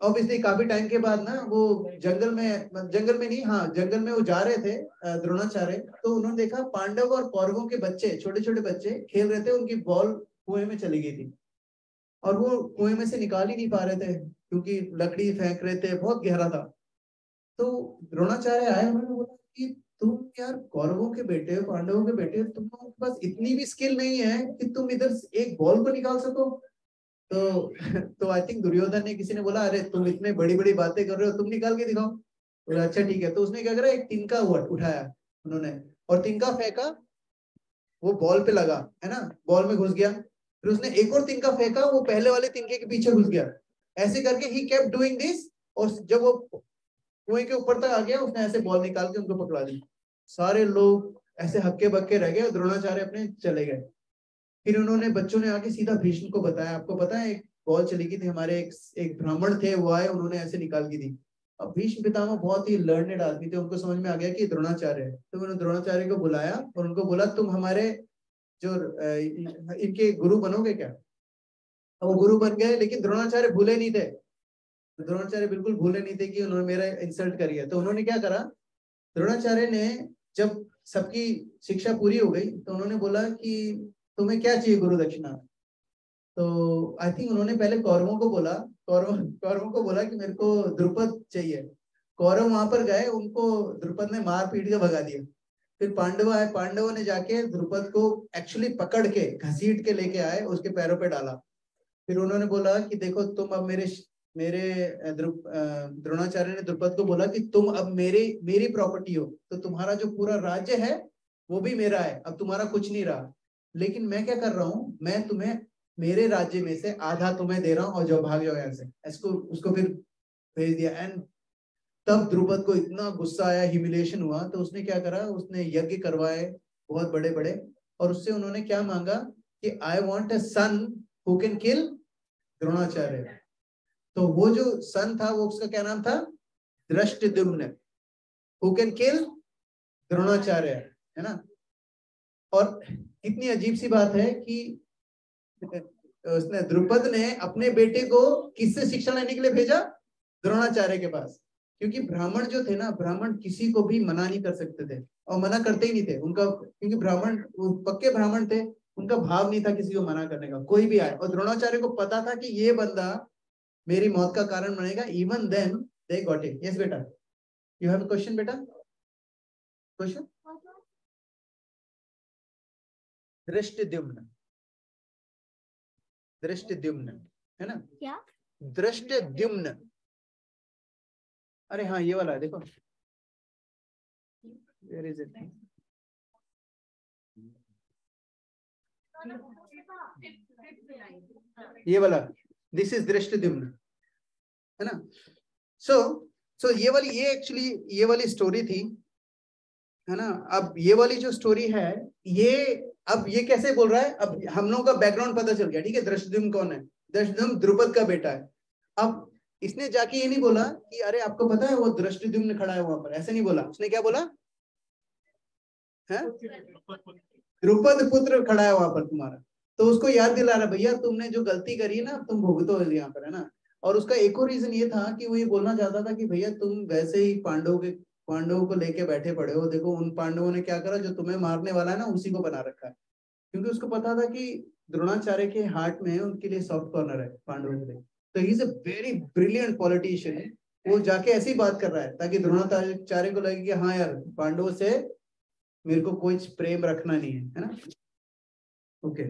ऑब्वियसली काफी टाइम के बाद ना वो जंगल में नहीं, हाँ जंगल में वो जा रहे थे द्रोणाचार्य, तो उन्होंने देखा पांडव और कौरवों के बच्चे, छोटे छोटे बच्चे खेल रहे थे, उनकी बॉल कुएं में चली गई थी और वो कुएं में से निकाल ही नहीं पा रहे थे क्योंकि लकड़ी फेंक रहे थे, बहुत गहरा था। तो द्रोणाचार्य आए, उन्होंने बोला कि तुम यार कौरवों के बेटे हो, पांडवों के बेटे हो, तुम लोगों के पास इतनी भी स्किल नहीं है कि तुम इधर एक बॉल को निकाल सको। तो आई थिंक दुर्योधन ने, किसी ने बोला अरे तुम इतने बड़ी बड़ी बातें कर रहे हो, तुम निकाल के दिखाओ। बोला अच्छा ठीक है। तो उसने क्या करा, एक तिनका उठाया उन्होंने और तिनका फेंका, वो बॉल पे लगा, है ना, बॉल में घुस गया। फिर उसने एक और तिनका फेंका, वो पहले वाले तिनके के पीछे घुस गया। ऐसे करके ही केप्ट डूइंग दिस, और जब वो कुएं के ऊपर तक आ गया, उसने ऐसे बॉल निकाल के उनको पकड़ा दी। सारे लोग ऐसे हक्के बक्के रह गए, द्रोणाचार्य अपने चले गए। फिर उन्होंने, बच्चों ने आके सीधा भीष्म को बताया, आपको पता है एक बॉल चली गई थी, हमारे एक ब्राह्मण थे, वो आए, उन्होंने ऐसे निकाल की दी। अब भीष्म पितामह बहुत ही लर्नेड आदमी थे, उनको समझ में आ गया कि द्रोणाचार्य है। तो उन्होंने द्रोणाचार्य को बुलाया और उनको बोला तुम हमारे जो इनके गुरु बनोगे क्या। अब वो गुरु बन गए, लेकिन द्रोणाचार्य भूले नहीं थे, द्रोणाचार्य बिल्कुल भूले नहीं थे कि उन्होंने मेरा इंसल्ट करी है। तो उन्होंने क्या करा, द्रोणाचार्य ने जब सबकी शिक्षा पूरी हो गई तो उन्होंने बोला कि तुम्हें क्या चाहिए गुरु दक्षिणा। तो आई थिंक उन्होंने पहले कौरवों को बोला, कौरवों को बोला कि मेरे को द्रुपद चाहिए। कौरव वहां पर गए, उनको द्रुपद ने मार पीट के भगा दिया। फिर पांडव आए, पांडवों ने जाके द्रुपद को एक्चुअली पकड़ के घसीट के लेके आए, उसके पैरों पे डाला। फिर उन्होंने बोला कि देखो तुम अब मेरे मेरे द्रोणाचार्य ने द्रुपद को बोला कि तुम अब मेरी प्रॉपर्टी हो, तो तुम्हारा जो पूरा राज्य है वो भी मेरा है, अब तुम्हारा कुछ नहीं रहा। लेकिन मैं क्या कर रहा हूँ, मैं तुम्हें मेरे राज्य में से आधा तुम्हें दे रहा हूँ और जो भाग जाओ यहाँ से। इसको उसको फिर भेज दिया। एंड तब द्रुपद को इतना गुस्सा आया, ह्यूमिलिएशन हुआ, तो उसने क्या करा, उसने यज्ञ करवाए बहुत बड़े बड़े, और उससे उन्होंने क्या मांगा कि I want a son who can kill Dronacharya. तो वो जो सन था, वो उसका क्या नाम था, Dhrishtadyumna, who can kill Dronacharya, है ना। और कितनी अजीब सी बात है कि उसने, द्रुपद ने अपने बेटे को किससे शिक्षा लेने के लिए भेजा, द्रोणाचार्य के पास। क्योंकि ब्राह्मण जो थे ना, ब्राह्मण किसी को भी मना नहीं कर सकते थे, और मना करते ही नहीं थे उनका, क्योंकि ब्राह्मण पक्के ब्राह्मण थे, उनका भाव नहीं था किसी को मना करने का, कोई भी आए। और द्रोणाचार्य को पता था कि ये बंदा मेरी मौत का कारण बनेगा। Even then they got it. Yes बेटा, यू हैव अ क्वेश्चन बेटा, क्वेश्चन। धृष्टद्युम्न, धृष्टद्युम्न है ना, क्या? धृष्टद्युम्न, अरे हाँ ये वाला है, देखो वेयर इज इट, ये वाला, दिस इज धृष्टद्युम्न, है ना। सो ये एक्चुअली ये वाली स्टोरी थी, है ना। अब ये वाली जो स्टोरी है, ये अब ये कैसे बोल रहा है, अब हम लोगों का बैकग्राउंड पता चल गया, ठीक है। धृष्टद्युम्न कौन है, धृष्टद्युम्न द्रुपद का बेटा है। अब इसने जाके ये नहीं बोला कि अरे आपको पता है वो धृष्टद्युम्न खड़ा है वहां पर, ऐसे नहीं बोला। उसने क्या बोला है, द्रुपद पुत्र खड़ा है वहां पर तुम्हारा। तो उसको याद दिला रहा, भैया तुमने जो गलती करी है ना, तुम भुगतो यहाँ पर, है ना। और उसका एक और रीजन ये था कि वो ये बोलना चाहता था कि भैया तुम वैसे ही पांडवों को लेके बैठे पड़े हो, देखो उन पांडवों ने क्या करा, जो तुम्हें मारने वाला है ना उसी को बना रखा है। क्योंकि उसको पता था कि द्रोणाचार्य के हार्ट में उनके लिए सॉफ्ट कॉर्नर है पांडवों के लिए। तो he is a very brilliant politician है। वो जाके ऐसी बात कर रहा है ताकि द्रोणाचार्य को लगे कि हाँ यार, पांडवों से मेरे को कोई प्रेम रखना नहीं है ना। ओके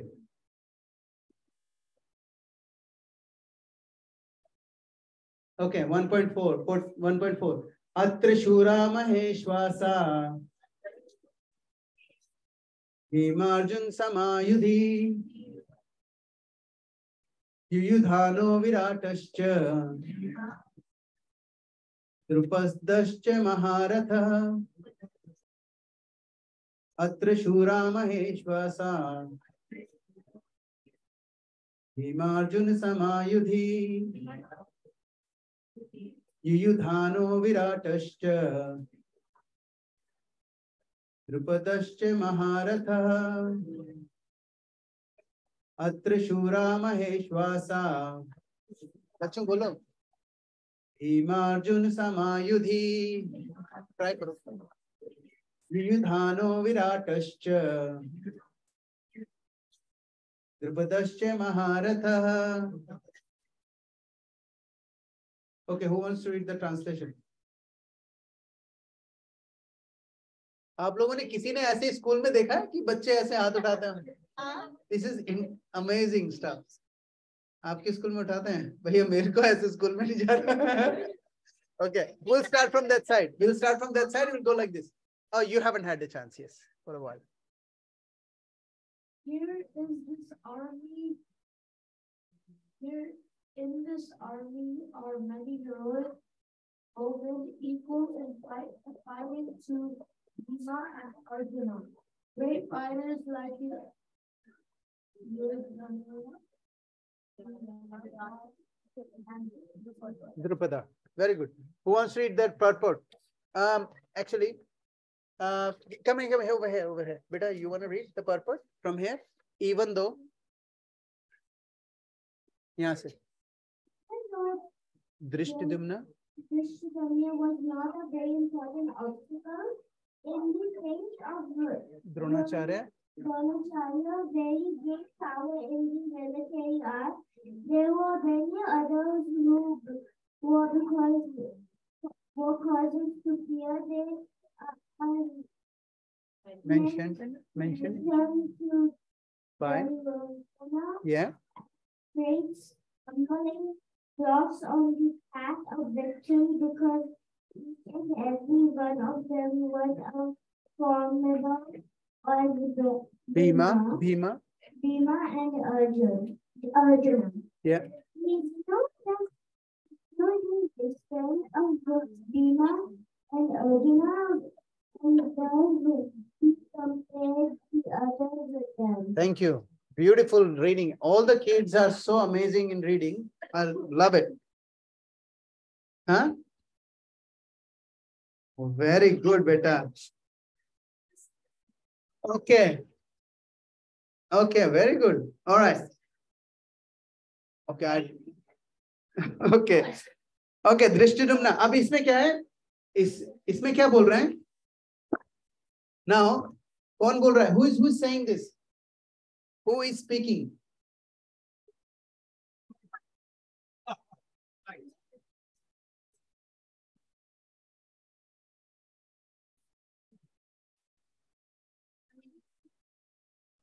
ओके 1.4 अत्र शूरा महेश्वासा भीमार्जुन समायुधि युयुधानो विराटश्च द्रुपदश्च महारथः अत्र शूरा महेश्वासा भीमार्जुन समायुधि युयुधानो विराटश्च द्रुपदश्च महारथः अत्र शूरा महेश्वासा। बच्चों बोलो, भीमार्जुन समायुधि ट्राई करो युयुधानो विराटश्च द्रुपदश्च महारथः. Okay, who wants to read the translation? आप लोगों ने किसी ने ऐसे स्कूल में देखा है कि बच्चे ऐसे हाथ उठाते हैं? This is amazing stuff. आपके स्कूल में उठाते हैं? भैया मेरे को ऐसे स्कूल में नहीं जाना. Okay, we'll start from that side. We'll start from that side and we'll go like this. Oh, you haven't had the chance, yes, for a while. Here is this army. Here in this army are many heroes, both equal in fighting to Bhima and Arjuna. Great fighters like Drupada. Very good. Who wants to read that purport? Actually, come here, over here. Beta, you want to read the purport from here? Even though, यहाँ से. Drishtidumna. Drishtidumna was not a very important obstacle in the face of Dronacharya. Dronacharya, very great power in the military art. There were many others who were causes to fear. They mentioned by great stumbling blocks on the path of victory because each and every one of them was a formidable Bhima and Arjuna. Yeah. We know the distance of Bhima and Arjuna and thus we compared the others with them. Thank you. Beautiful reading. All the kids are so amazing in reading. I love it. Huh? Very good, beta. Okay. Okay, very good. All right. Okay. Okay. Okay, दृष्टिदुम्न. अब इसमें क्या है? इसमें क्या बोल रहे हैं? Now, कौन बोल रहा है? Who is saying this? Who is speaking?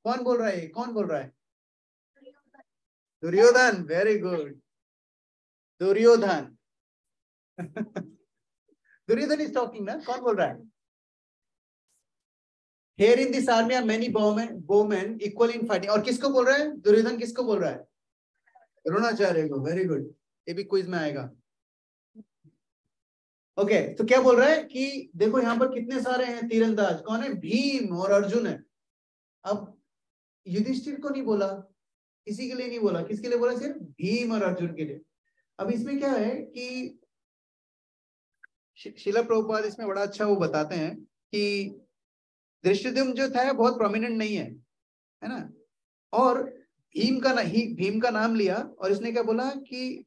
कौन बोल रहा है? कौन बोल रहा है? Duryodhan. Very good. Duryodhan. Duryodhan is talking ना? कौन बोल रहा है? Here in this army are many bowmen equal in fighting. और किसको बोल रहा है? दुर्योधन किसको बोल रहा है? द्रोणाचार्य को. Very good. ये भी क्विज में आएगा. ओके, तो क्या बोल रहा है कि देखो यहाँ पर कितने सारे हैं तीरंदाज. कौन है? भीम और अर्जुन है. अब युधिष्ठिर को नहीं बोला, किसी के लिए नहीं बोला. किसके लिए बोला? सिर्फ भीम और अर्जुन के लिए. अब इसमें क्या है कि शिला प्रभुपाद इसमें बड़ा अच्छा वो बताते हैं कि दृष्टिद्युम्न जो था बहुत प्रोमिनेंट नहीं है ना. और भीम का नाम लिया और इसने क्या बोला कि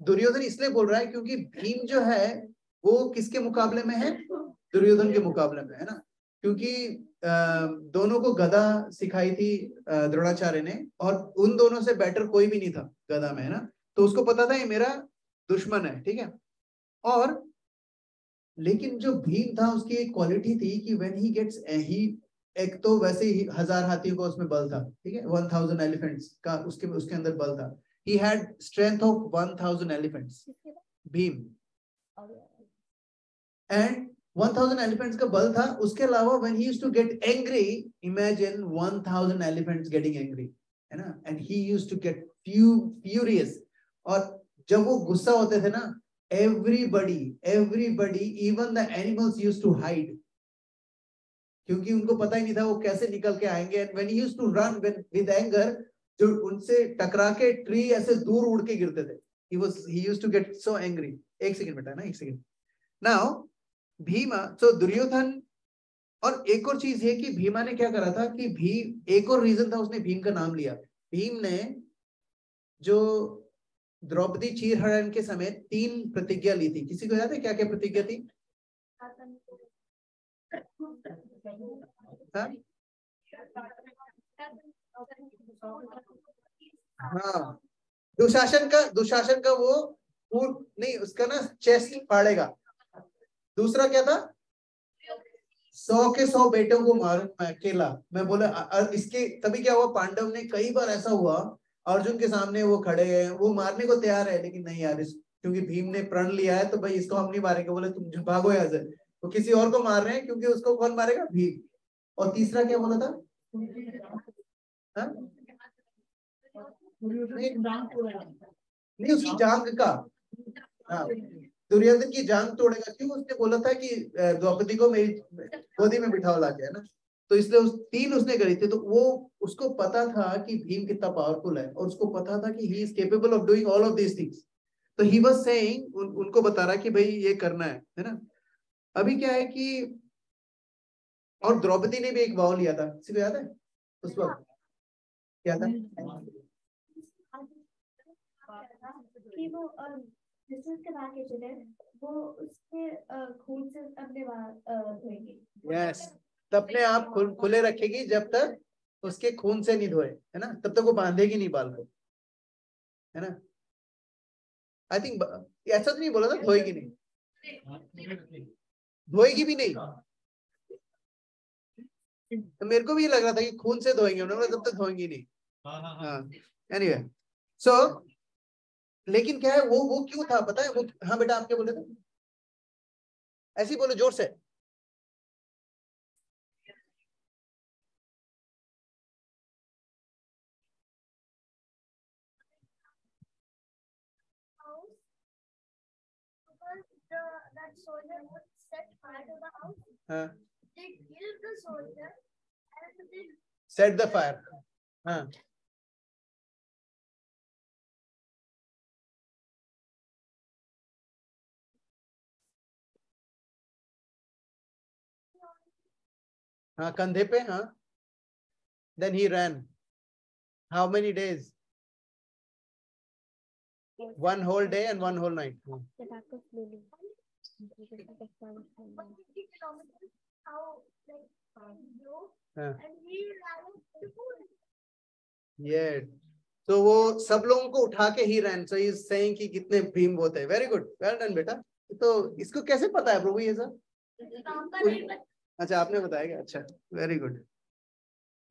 दुर्योधन इसलिए बोल रहा है क्योंकि भीम जो है वो किसके मुकाबले में है? दुर्योधन के मुकाबले में है ना. क्योंकि दोनों को गदा सिखाई थी द्रोणाचार्य ने और उन दोनों से बेटर कोई भी नहीं था गदा में, है ना. तो उसको पता था ये मेरा दुश्मन है, ठीक है. और लेकिन जो भीम था उसकी एक क्वालिटी थी कि व्हेन ही गेट्स एक तो वैसे ही 1000 हाथियों का उसमें बल था, ठीक है. 1000 एलिफेंट्स का उसके अंदर बल था. He had strength of 1000 elephants, Bhim. And 1000 elephants का बल था. उसके अलावा when he used to get angry, imagine 1000 elephants getting angry, है ना. And he used to get furious. और जब वो गुस्सा होते थे ना, everybody, even the animals used to hide. क्योंकि उनको पता ही नहीं था वो कैसे निकल के आएंगे. And when he used to run with anger, जो उनसे टकरा के ट्री ऐसे दूर उड़ के गिरते थे. He used to get so angry. एक सेकंड बेटा ना, एक second. Now Bhima, so Duryodhana. और एक और चीज है कि भीमा ने क्या करा था कि एक और रीजन था उसने भीम का नाम लिया. भीम ने जो द्रौपदी चीरहरण के समय 3 प्रतिज्ञा ली थी। किसी को याद है क्या क्या प्रतिज्ञा थी? हाँ, दुशासन का वो नहीं, उसका ना चेस्ट फाड़ेगा। दूसरा क्या था? 100 के 100 बेटों को मारूं मैं अकेला। मैं बोला इसके तभी क्या हुआ, पांडव ने कई बार ऐसा हुआ अर्जुन के सामने वो खड़े हैं, वो मारने को तैयार है, लेकिन नहीं यार, क्योंकि भीम ने प्रण लिया है तो भाई इसको हम नहीं मारेंगे। बोले तुम भागो यहाँ से। वो किसी और को मार रहे हैं क्योंकि उसको कौन मारेगा? भीम। और तीसरा क्या बोला था? नहीं, उसकी जांग का, हाँ, दुर्योधन की जांग तोड़ेगा। क्यों? उसने बोला था कि द्रौपदी को मेरी गोदी में बिठाओ लाके, है ना। तो इसलिए 3 उसने करी थी। तो वो उसको पता था कि भीम कितना पावरफुल है, और उसको पता था कि he is capable of doing all of these things. तो ही वाज सेइंग, उनको बता रहा कि भाई ये करना है ना। अभी क्या है कि, और द्रौपदी ने भी एक वाव लिया था, किसी को याद है उस वक्त क्या था? कि वो जिसमें के बाहर के चले वो उसके खून से अपने धोएंगे। यस, तब अपने आप खुले रखेगी जब तक उसके खून से नहीं धोए, है ना। तब तक वो बांधेगी नहीं बाल को, है ना। आई थिंक ऐसा तो नहीं बोला था, धोएगी नहीं, धोएगी भी नहीं। तो मेरे को भी लग रहा था कि खून से धोएंगे उन्होंने, तब तक धोएंगी नहीं। हाँ, एनीवे, सो लेकिन क्या है, वो क्यों था पता है? वो, हाँ बेटा आप क्या बोले थे? ऐसे ही बोलो जोर से। That soldier would set fire to the house. हाँ, They killed the soldier and they set the fire. हाँ, हाँ कंधे पे, हाँ। Then he ran. How many days? 1 whole day and 1 whole night. हाँ. 50 kilometers. How like drove हाँ. and he ran to the pool. Yeah. तो वो सब लोगों को उठा के ही रैन। सो ही इज सेइंग कि कितने भीम होते हैं। वेरी गुड, वेल डन बेटा। तो इसको कैसे पता है प्रभु ये सब? अच्छा, आपने बताया क्या? अच्छा, वेरी गुड,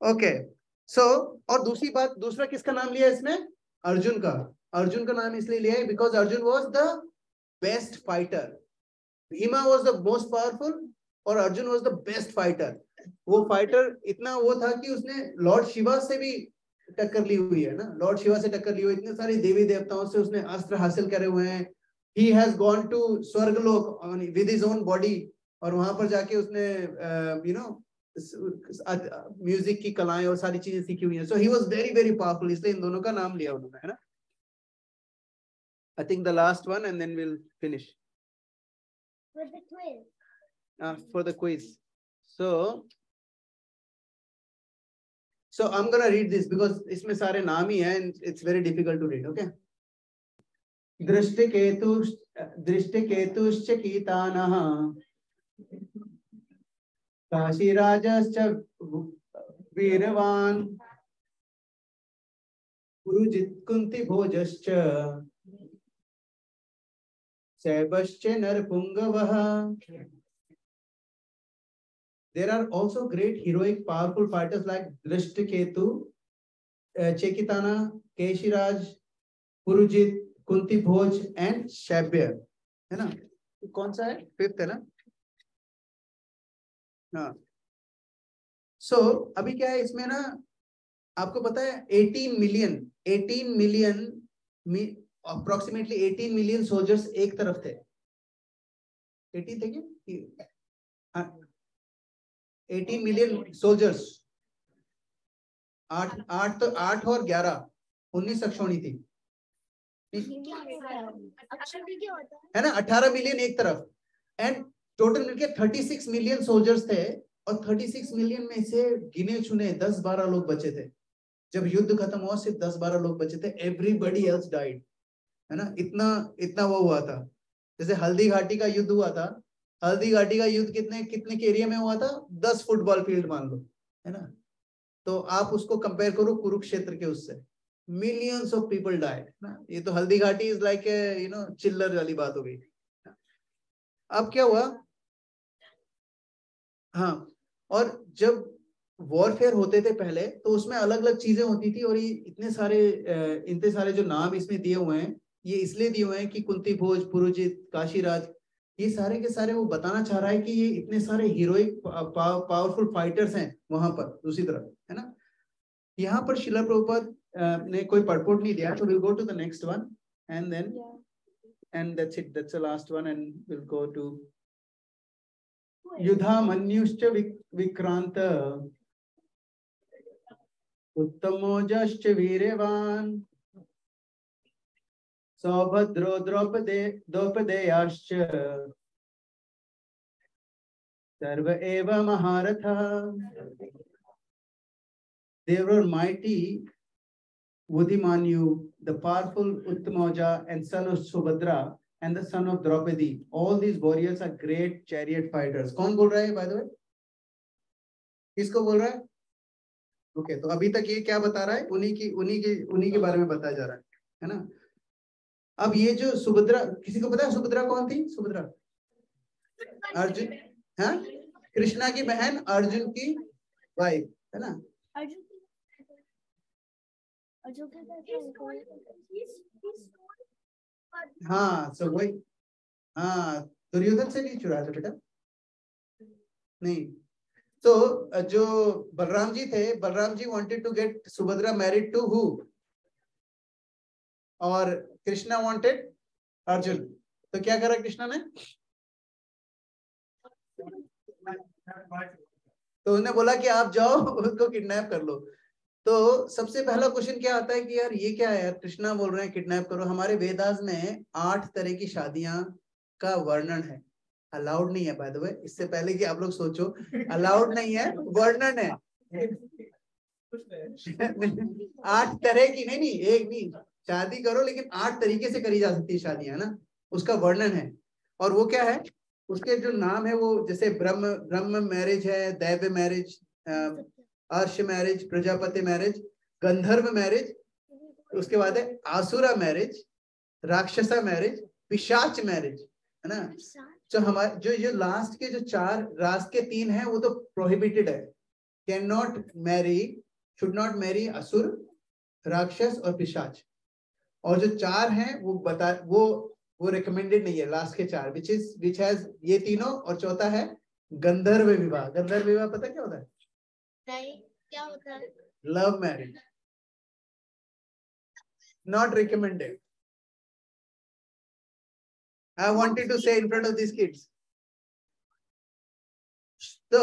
ओके। सो और दूसरी बात, दूसरा किसका नाम लिया इसमें? अर्जुन का। अर्जुन का नाम इसलिए लिया है because Arjun was the best fighter. Bhima was the most powerful और Arjun was the best fighter. वो फाइटर इतना वो था कि उसने लॉर्ड शिवा से भी टक्कर ली हुई है ना। लॉर्ड शिवा से टक्कर ली हुई, इतने सारे देवी देवताओं से उसने अस्त्र हासिल करे हुए हैं। ही हैज गॉन टू स्वर्गलोक विद हिज ओन बॉडी, और वहां पर जाके उसने यू नो म्यूजिक की कलाएं और सारी चीजें सीखी हुई हैं। So he was very very powerful, इसलिए इन दोनों का नाम लिया उन्होंने, है ना। I think the last one and then will finish with the quiz. For the quiz. So I'm gonna read this because इसमें सारे नाम ही हैं and it's very difficult to read. Okay. दृष्टिकेतुश्च कीतानः काशीराजश्च वीरवान् Purujit कुन्तिभोजश्च शैबश्च नरपुंगवः. There are also great heroic powerful fighters like Drishtiketu, Chekitana, Keshiraj, Purujit, Kunti Bhoj and Shabir. है ना? कौन सा है? 5th है ना? हाँ. So अभी क्या है इसमें ना, आपको पता है 18 million approximately 18 million soldiers एक तरफ थे. 18 थे क्या? 18 million soldiers. 8 और 11 19 अक्षौणी थी, है ना। 18 मिलियन एक तरफ एंड टोटल मिलके 36 मिलियन सोल्जर्स थे, और 36 मिलियन में से गिने चुने 10-12 लोग बचे थे। जब युद्ध खत्म हुआ सिर्फ 10-12 लोग बचे थे, एवरीबॉडी एल्स डाइड। है ना, इतना इतना वो हुआ था। जैसे हल्दी घाटी का युद्ध हुआ था, हल्दी घाटी का युद्ध कितने कितने के एरिया में हुआ था, 10 फुटबॉल फील्ड मान लो, है ना। तो आप उसको कंपेयर करो कुरुक्षेत्र के उससे, मिलियंस ऑफ पीपल डाइड ना। ये तो Haldi Ghati is like you know चिल्लर वाली बात हो गई। अब क्या हुआ, हाँ, और जब वॉरफेयर होते थे पहले तो उसमें अलग अलग चीजें होती थी, और ये इतने सारे जो नाम इसमें दिए हुए हैं, ये इसलिए दिए हुए हैं कि कुंती भोज, पुरोजित, काशीराज, ये सारे के सारे वो बताना चाह रहा है कि ये इतने सारे हीरोइक पावरफुल फाइटर्स हैं वहां पर दूसरी तरफ, है ना। यहाँ पर शिला प्रभुपाद ने कोई परपोर्ट नहीं दिया, तो will go to the next one and then and that's it, that's the last one and will go to युधा मन्युश्च विक्रांत उत्तमोजश्च वीर्यवान् सौभद्रो द्रौपदेयाश्च सर्व एव महारथः। They were mighty Vudhimanyu, the powerful Uttamoja and son of Subhadra and the son of Draupadi. All these warriors are great chariot fighters. कौन बोल रहा है by the way? किसको बोल रहा है? Okay, तो अभी तक ये क्या बता रहा है? उन्हीं के बारे में बताया जा रहा है ना। अब ये जो सुभद्रा, किसी को पता है सुभद्रा कौन थी? सुभद्रा अर्जुन, हाँ, कृष्णा की बहन, अर्जुन की वाइफ, है ना। हाँ, सो वही, हाँ, दुर्योधन से नहीं चुराया था बेटा, नहीं। तो जो बलराम जी थे, Balram ji wanted to get Subhadra married to who, और कृष्णा वांटेड अर्जुन। तो क्या करा कृष्णा ने? तो उन्होंने बोला कि आप जाओ उसको किडनैप कर लो। तो सबसे पहला क्वेश्चन क्या आता है कि यार ये क्या है यार, कृष्णा बोल रहे हैं किडनैप करो। हमारे वेदास में 8 तरह की शादियां का वर्णन है, अलाउड नहीं है बाय द वे, इससे पहले कि आप लोग सोचो, अलाउड नहीं है, वर्णन है। 8 तरह की, नहीं एक नहीं, शादी करो लेकिन 8 तरीके से करी जा सकती है शादियां ना, उसका वर्णन है। और वो क्या है, उसके जो नाम है वो, जैसे ब्रह्म मैरिज है, दैव मैरिज, अर्श मैरिज, प्रजापति मैरिज, गंधर्व मैरिज, उसके बाद है आसुरा मैरिज, राक्षसा मैरिज, पिशाच मैरिज, है ना। जो हमारे जो लास्ट के जो 4 रास्ट के 3 हैं वो तो प्रोहिबिटेड है, can not marry, should not marry असुर, राक्षस और पिशाच। और जो 4 हैं वो रिकमेंडेड नहीं है, लास्ट के 4 विच हैज ये तीनों, और चौथा है गंधर्व विवाह। गंधर्व विवाह पता क्या होता है? नहीं, क्या होता है? Love marriage, not recommended. I wanted to say in front of these kids. So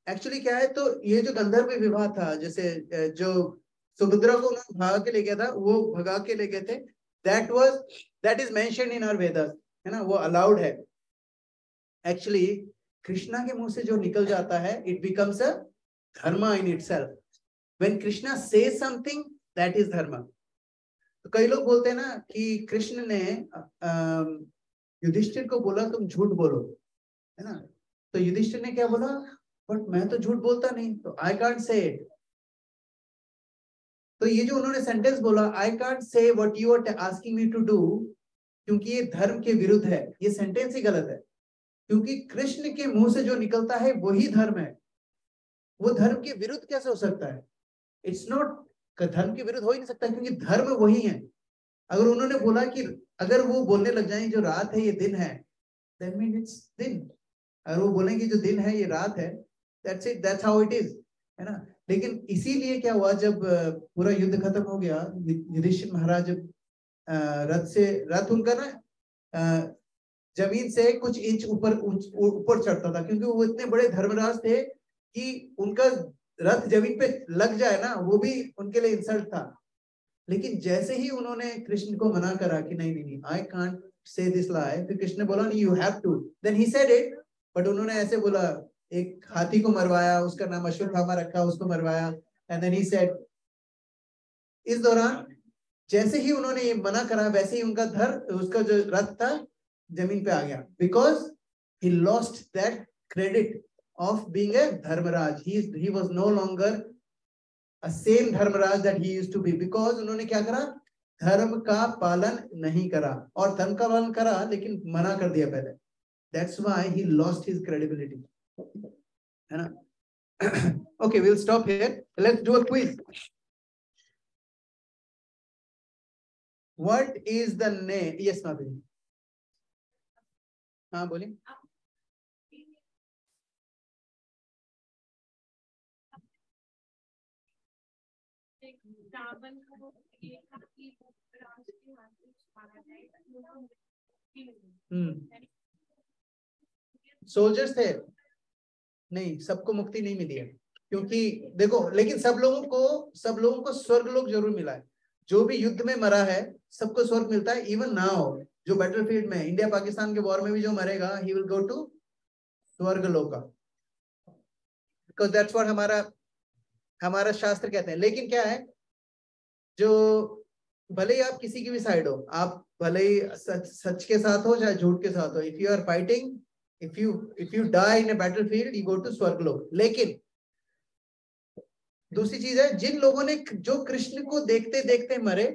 actually क्या है, तो ये जो गंधर्व विवाह था, जैसे जो सुभद्रा को उन्होंने भगा के ले गया था, वो भगा के ले गए थे, that is mentioned in our Vedas, है ना, वो allowed है। Actually कृष्णा के मुंह से जो निकल जाता है, it becomes a dharma in itself. When Krishna says something, that is dharma. तो कई लोग बोलते हैं ना कि कृष्ण ने युधिष्ठिर को बोला तुम झूठ बोलो, है ना। तो युधिष्ठिर ने क्या बोला, बट मैं तो झूठ बोलता नहीं, तो आई कांट से इट। तो ये जो उन्होंने सेंटेंस बोला, I can't say what you are asking me to do, क्योंकि ये धर्म के विरुद्ध है, ये सेंटेंस ही गलत है। क्योंकि कृष्ण के मुंह से जो निकलता है वही धर्म है, वो धर्म के विरुद्ध कैसे हो सकता है? इट्स नॉट, धर्म के विरुद्ध हो ही नहीं सकता, क्योंकि धर्म वही है। अगर उन्होंने बोला कि अगर वो बोलने लग जाए जो रात है ये दिन है, that means it's दिन। अगर वो बोलेंगे जो दिन है ये रात है, that's it, that's how it is, है ना। लेकिन इसीलिए क्या हुआ, जब पूरा युद्ध खत्म हो गया, युधिष्ठिर महाराज जब रथ उनका ना जमीन से कुछ इंच ऊपर चढ़ता था, क्योंकि वो इतने बड़े धर्मराज थे कि उनका रथ जमीन पे लग जाए ना, वो भी उनके लिए इंसल्ट था। लेकिन जैसे ही उन्होंने कृष्ण को मना करा कि नहीं आई कांट से दिस लाई, फिर कृष्ण ने बोला नहीं you have to, then he said it. But उन्होंने ऐसे बोला, एक हाथी को मरवाया, उसका नाम अश्वत्थामा रखा, उसको मरवाया, एंड देन ही सेड। इस दौरान जैसे ही उन्होंने ये मना करा वैसे ही उसका जो रथ था जमीन पे आ गया, because he lost that credit of being a Dharmaraj. He was no longer a same Dharmaraj that he used to be, because उन्होंने क्या करा, धर्म का पालन नहीं करा. और धर्म का पालन करा लेकिन मना कर दिया पहले. That's why he lost his credibility, है ना. Okay, we'll stop here. Let's do a quiz. What is the name? Yes, Madhu. हाँ बोलिए. सोल्जर्स थे नहीं, सबको मुक्ति नहीं मिली है, क्योंकि देखो, लेकिन सब लोगों को स्वर्ग लोक जरूर मिला है. जो भी युद्ध में मरा है सबको स्वर्ग मिलता है. इवन नाउ जो बैटलफील्ड में इंडिया पाकिस्तान के वॉर में भी जो मरेगा, ही विल गो टू स्वर्ग लोका, बिकॉज दैट्स व्हाट हमारा शास्त्र कहते हैं. लेकिन क्या है, जो भले ही आप किसी की भी साइड हो, आप भले ही सच के साथ हो चाहे झूठ के साथ हो, if you are fighting, if you die in a battlefield, you go to स्वर्गलोक. लेकिन दूसरी चीज है, जिन लोगों ने जो कृष्ण को देखते देखते मरे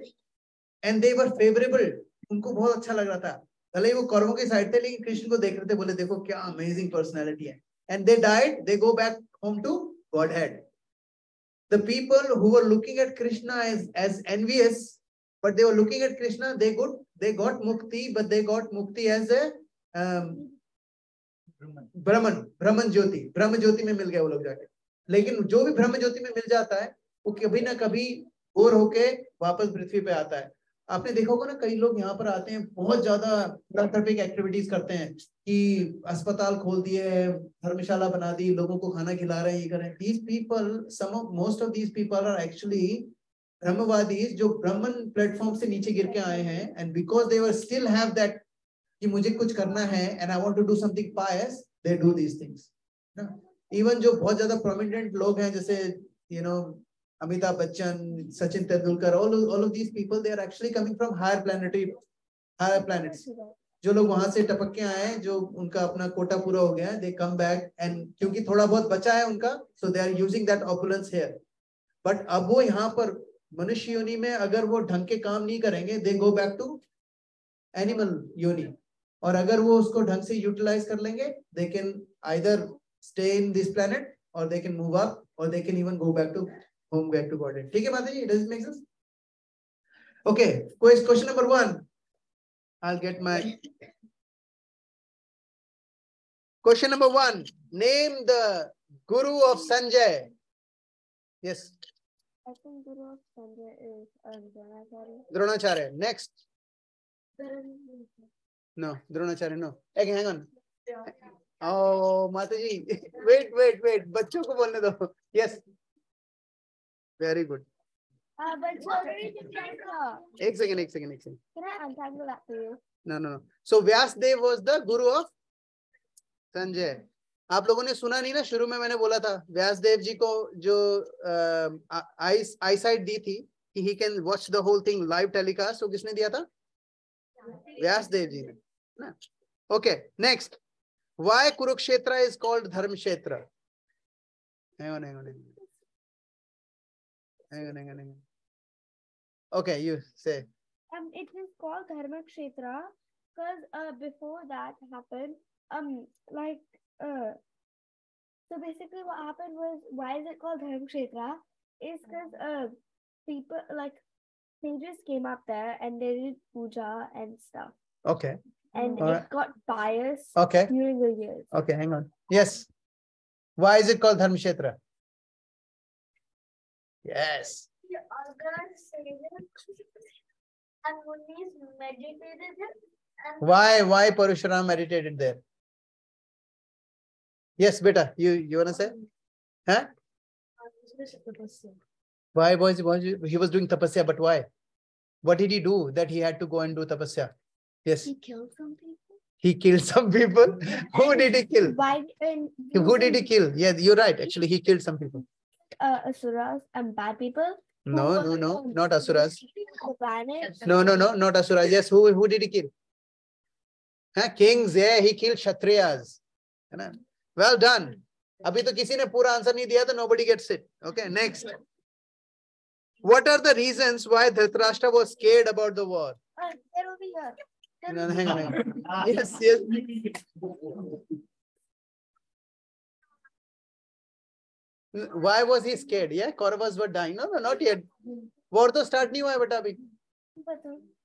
and they were favorable, उनको बहुत अच्छा लग रहा था, भले ही वो कौरवों के साइड थे लेकिन कृष्ण को देख रहे थे, बोले देखो क्या अमेजिंग पर्सनालिटी है, and they died, they go back home to Godhead. The people who were looking at Krishna as envious, but they were looking at Krishna, they got mukti, but they got mukti as a ब्रह्मन ज्योति में मिल गया वो लोग जाके. लेकिन जो भी ब्रह्म ज्योति में मिल जाता है वो कभी ना कभी बोर होके वापस पृथ्वी पे आता है. आपने देखा होगा ना, कई लोग यहाँ पर आते हैं, बहुत ज्यादा फिलैंथ्रोपिक एक्टिविटीज करते हैं कि अस्पताल खोल दिए, धर्मशाला बना दी, लोगों को खाना खिला रहे हैं, ये कर रहे हैं. These people, most of these people are actually ब्रह्मवादी, जो ब्राह्मण प्लेटफॉर्म से नीचे गिर के आए हैं, and because they were still have that कि मुझे कुछ करना है and I want to do something pious, they do these things. Even जो बहुत ज्यादा prominent लोग हैं, जैसे Amitabh Bachchan, Sachin Tendulkar, all of these people, they are actually coming from higher planets. जो लोग वहां से टपक के आए हैं, जो उनका अपना कोटा पूरा हो गया है, they come back, and क्योंकि थोड़ा बहुत बचा है उनका, so they are using that opulence here. But अब वो यहाँ पर मनुष्य योनि में अगर वो ढंग के काम नहीं करेंगे, they go back to animal योनि. और अगर वो उसको ढंग से यूटिलाइज कर लेंगे, they can either stay in this planet or they can move up or they can even go back to home, back to Godhead. ठीक है माता जी? Does it make sense? Okay, question number 1. I'll get my question number 1. Name the guru of Sanjay. Yes. I think Guru of Sanjay is Dronacharya. Next. No, Dronacharya, no. Hey, hang on. Oh, Mataji. Wait. बच्चों को बोलने दो. Yes. Very good. But you already did that. एक second. Can I untangle that for you? No. So Vyasdev was the guru of Sanjay. आप लोगों ने सुना नहीं ना, शुरू में मैंने बोला था व्यासदेव जी को जो आई साइट दी थी कि he can watch the whole thing live telecast, तो किसने दिया था? व्यासदेव जी ने ना. Okay, next. Why Kurukshetra is called Dharmkshetra? Hang on. Okay, you say. It is called Dharmkshetra because before that happened, so basically what happened was, why is it called Dharmkshetra? Is because people they just came up there and they did puja and stuff. Okay. And All it right. got biased Okay. during the years. Okay, hang on. Yes. Why is it called Dharmkshetra? Yes. The other sages and Munis meditated there. Why Parashuram meditated there? Yes, beta. You wanna say? Huh? Why was he was doing tapasya, but why? What did he do that he had to go and do tapasya? Yes. He killed some people. He killed some people. Who did he kill? Who did he kill? Yeah, you're right. Actually, he killed some people. Asuras and bad people. No, not asuras. The planet. No, not Asura. Yes, who did he kill? Huh? Kings, yeah, he killed Kshatriyas. है ना? Well done. अभी तो किसी ने पूरा answer नहीं दिया तो nobody gets it. Okay, next. What are the reasons why Dhritarashtra was scared about the war? They're over here. No, hang on. Yes, yes. Why was he scared? Yeah, Kauravas were dying. No, not yet. War तो start नहीं हुआ है बेटा अभी.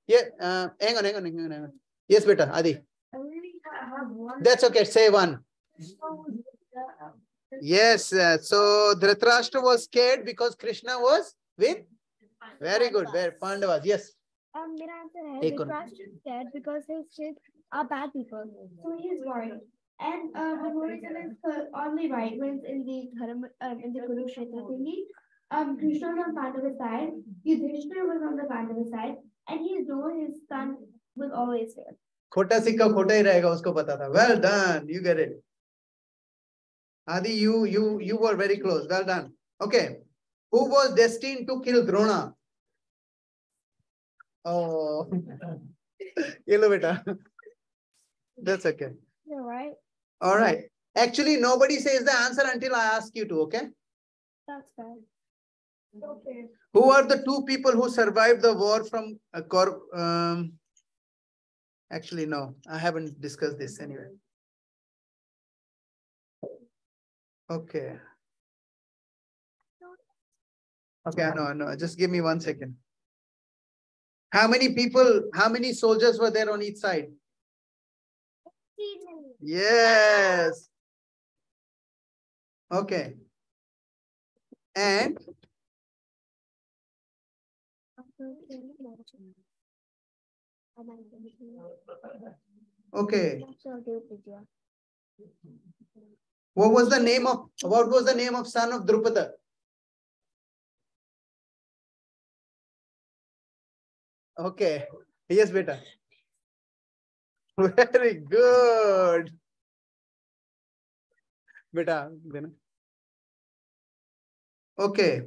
Yeah, hang on. Yes, beta, Adi. That's okay. Say one. Yes. So Dhritarashtra was scared because Krishna was with. Very good. Where Pandavas? Yes. मेरा answer है Dhritarashtra is scared because his kids are bad people, so he is worried. And Vibhutism is only right when it's in the Kurukshetra thingy. Krishna was on Pandava's side, Yudhishthira was on the Pandava side, and he knew his son was always there. खोटा सिक्का खोटा ही रहेगा उसको पता था. Well done. You get it. Adi, you were very close. Well done. Okay. Who was destined to kill Drona? Oh, yellow beta. That's okay. You're right. All right. Actually, nobody says the answer until I ask you to. Okay. That's bad. Okay. Who are the two people who survived the war from actually, no, I haven't discussed this anyway. Okay. Okay, I know. Just give me 1 second. How many soldiers were there on each side? Yes. Okay. And okay. What was the name of son of Drupada? Okay. Yes, beta. Very good. Beta. Okay.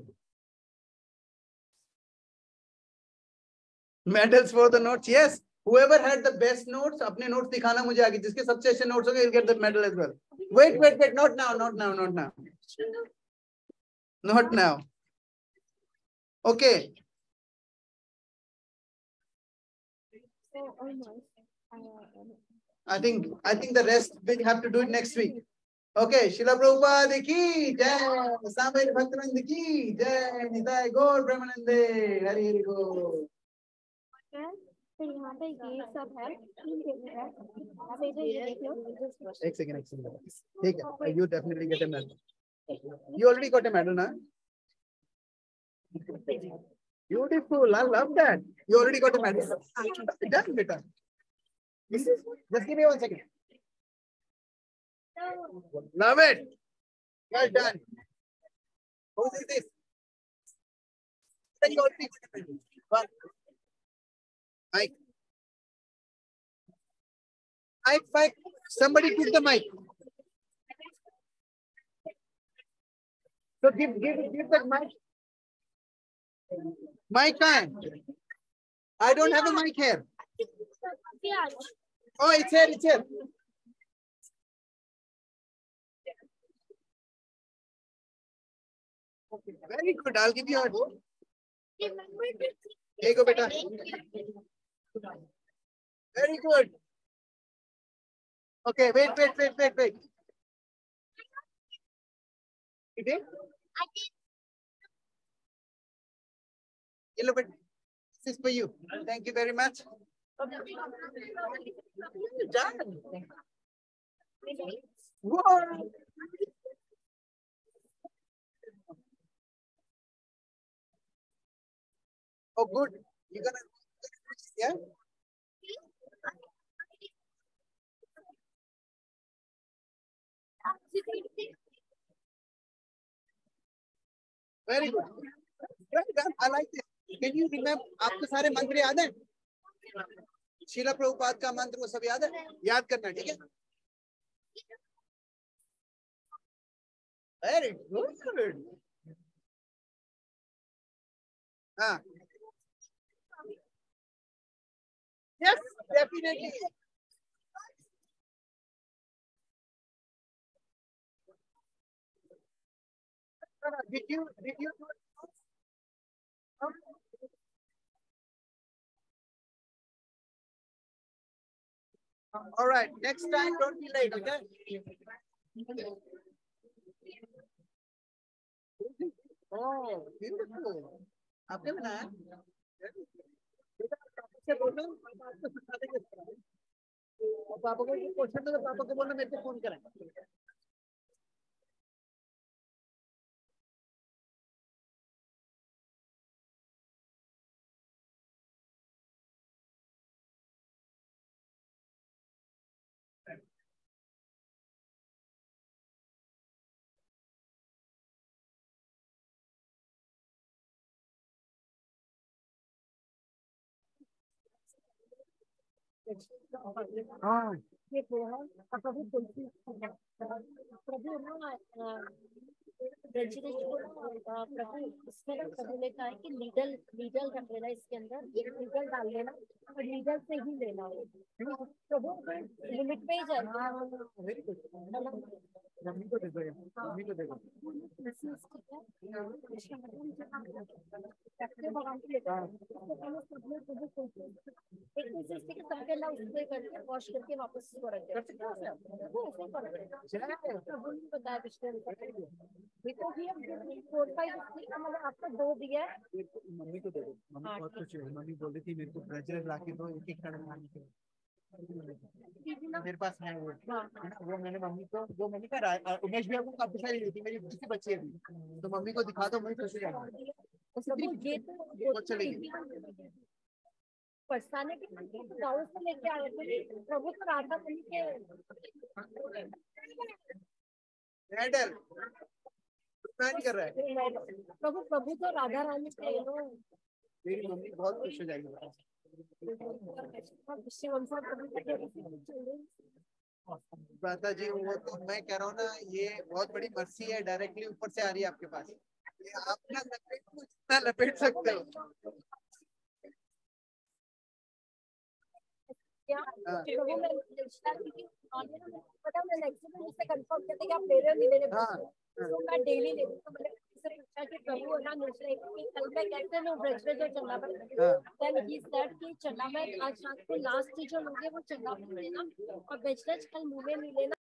Medals for the notes. Yes. Whoever had the best notes, अपने notes दिखाना मुझे आगे. जिसके सबसे अच्छे notes होंगे, he'll get the medal as well. Wait. Not now. Not now. Okay. I think the rest we have to do it next week. Okay, Srila Prabhupada ki jai, Samved Bhaktivinoda ki jai, Nitai Gaur Premanande, Hari Gaur. फिर यहाँ पे ये सब है, तीन paper है, आप इधर ये देख लो. एक सेकंड. ठीक है, you definitely get a medal. You already got a medal, na? Beautiful, I love that. You already got a medal. Done, beta. Just give me 1 second. Love it. Well done. Who is this? You already got a medal. One. Mike. Somebody took the mic. So give that mic. Mic time. I don't have a mic here. Oh, it's here. Okay, very good. I'll give you a. Here you go, beta. Very good. Okay, wait. You did? I did. Yellow bit. This is for you. Thank you very much. Done. Whoa. Oh, good. You're gonna, yeah? Very good. I like this. Can you remember? आपको सारे मंत्र याद हैं? शीला प्रभुपाद का मंत्र वो सब याद है? याद करना, ठीक है? Very good. हाँ. Yes, definitely. Did you do it? All right. Next time, don't be late. Okay. Oh, beautiful. आपने बनाया? से बोलो, आपको सिखा देंगे। और पापा को क्वेश्चन तो पापा को बोलना मेरे को फोन करें। हाँ ये पोहा और प्रभु तुलसी प्रभु ना प्रभु इसमें ना प्रभु ने कहा है कि नीडल नीडल रख लेना इसके अंदर नीडल डाल लेना और नीडल से ही लेना हो प्रभु लिमिट पे ही जाएगा। मम्मी को दे दो, मम्मी को दे दो। सबके ना उससे करके वॉश करके वापस इसको रख देते हैं। वो ऐसे कर रहे हैं। प्रभु ने बताया पिछले देखो भी अब 4-5 मैंने आपको 2 दिया है। मम्मी को दे दो, मम्मी बहुत खुश है। मम्मी बोल रही थी मेरे को ब्रजरथ ला के दो, एक एक कड़क खाने के। मेरे पास है वो, वो मैंने मम्मी को, जो मैंने कहा उमेश भैया को काफी सारी दी थी, मेरी दूसरी बच्ची है अभी, तो मम्मी को दिखा दो, मैं खुश हो जाऊंगी। ये तो चलेगी पछताने के गाँव से लेके आए थे प्रभु तो राधा बनी के डर नहीं कर रहा है प्रभु प्रभु तो राधा रानी के मेरी मम्मी बहुत खुश हो जाएगी। माता जी वो तो मैं कह रहा हूँ ना, ये बहुत बड़ी मर्सी है, डायरेक्टली ऊपर से आ रही है आपके पास, ये आप ना लपेट को जितना लपेट सकते हो। प्रभु मैं पता मैं नेक्स्ट में मुझसे कंफर्म करते कि आप ले रहे हो नहीं ले रहे तो मैं डेली लेती हूँ। मैंने इससे पूछा कि प्रभु है ना मुझे कल मैं कैसे लूँ ब्रजरथ जो चन्ना पर देन ही सेड कि चन्ना में आज रात को लास्ट जो लोगे वो चन्ना पर लेना और ब्रजरथ कल मुँह में नहीं लेना।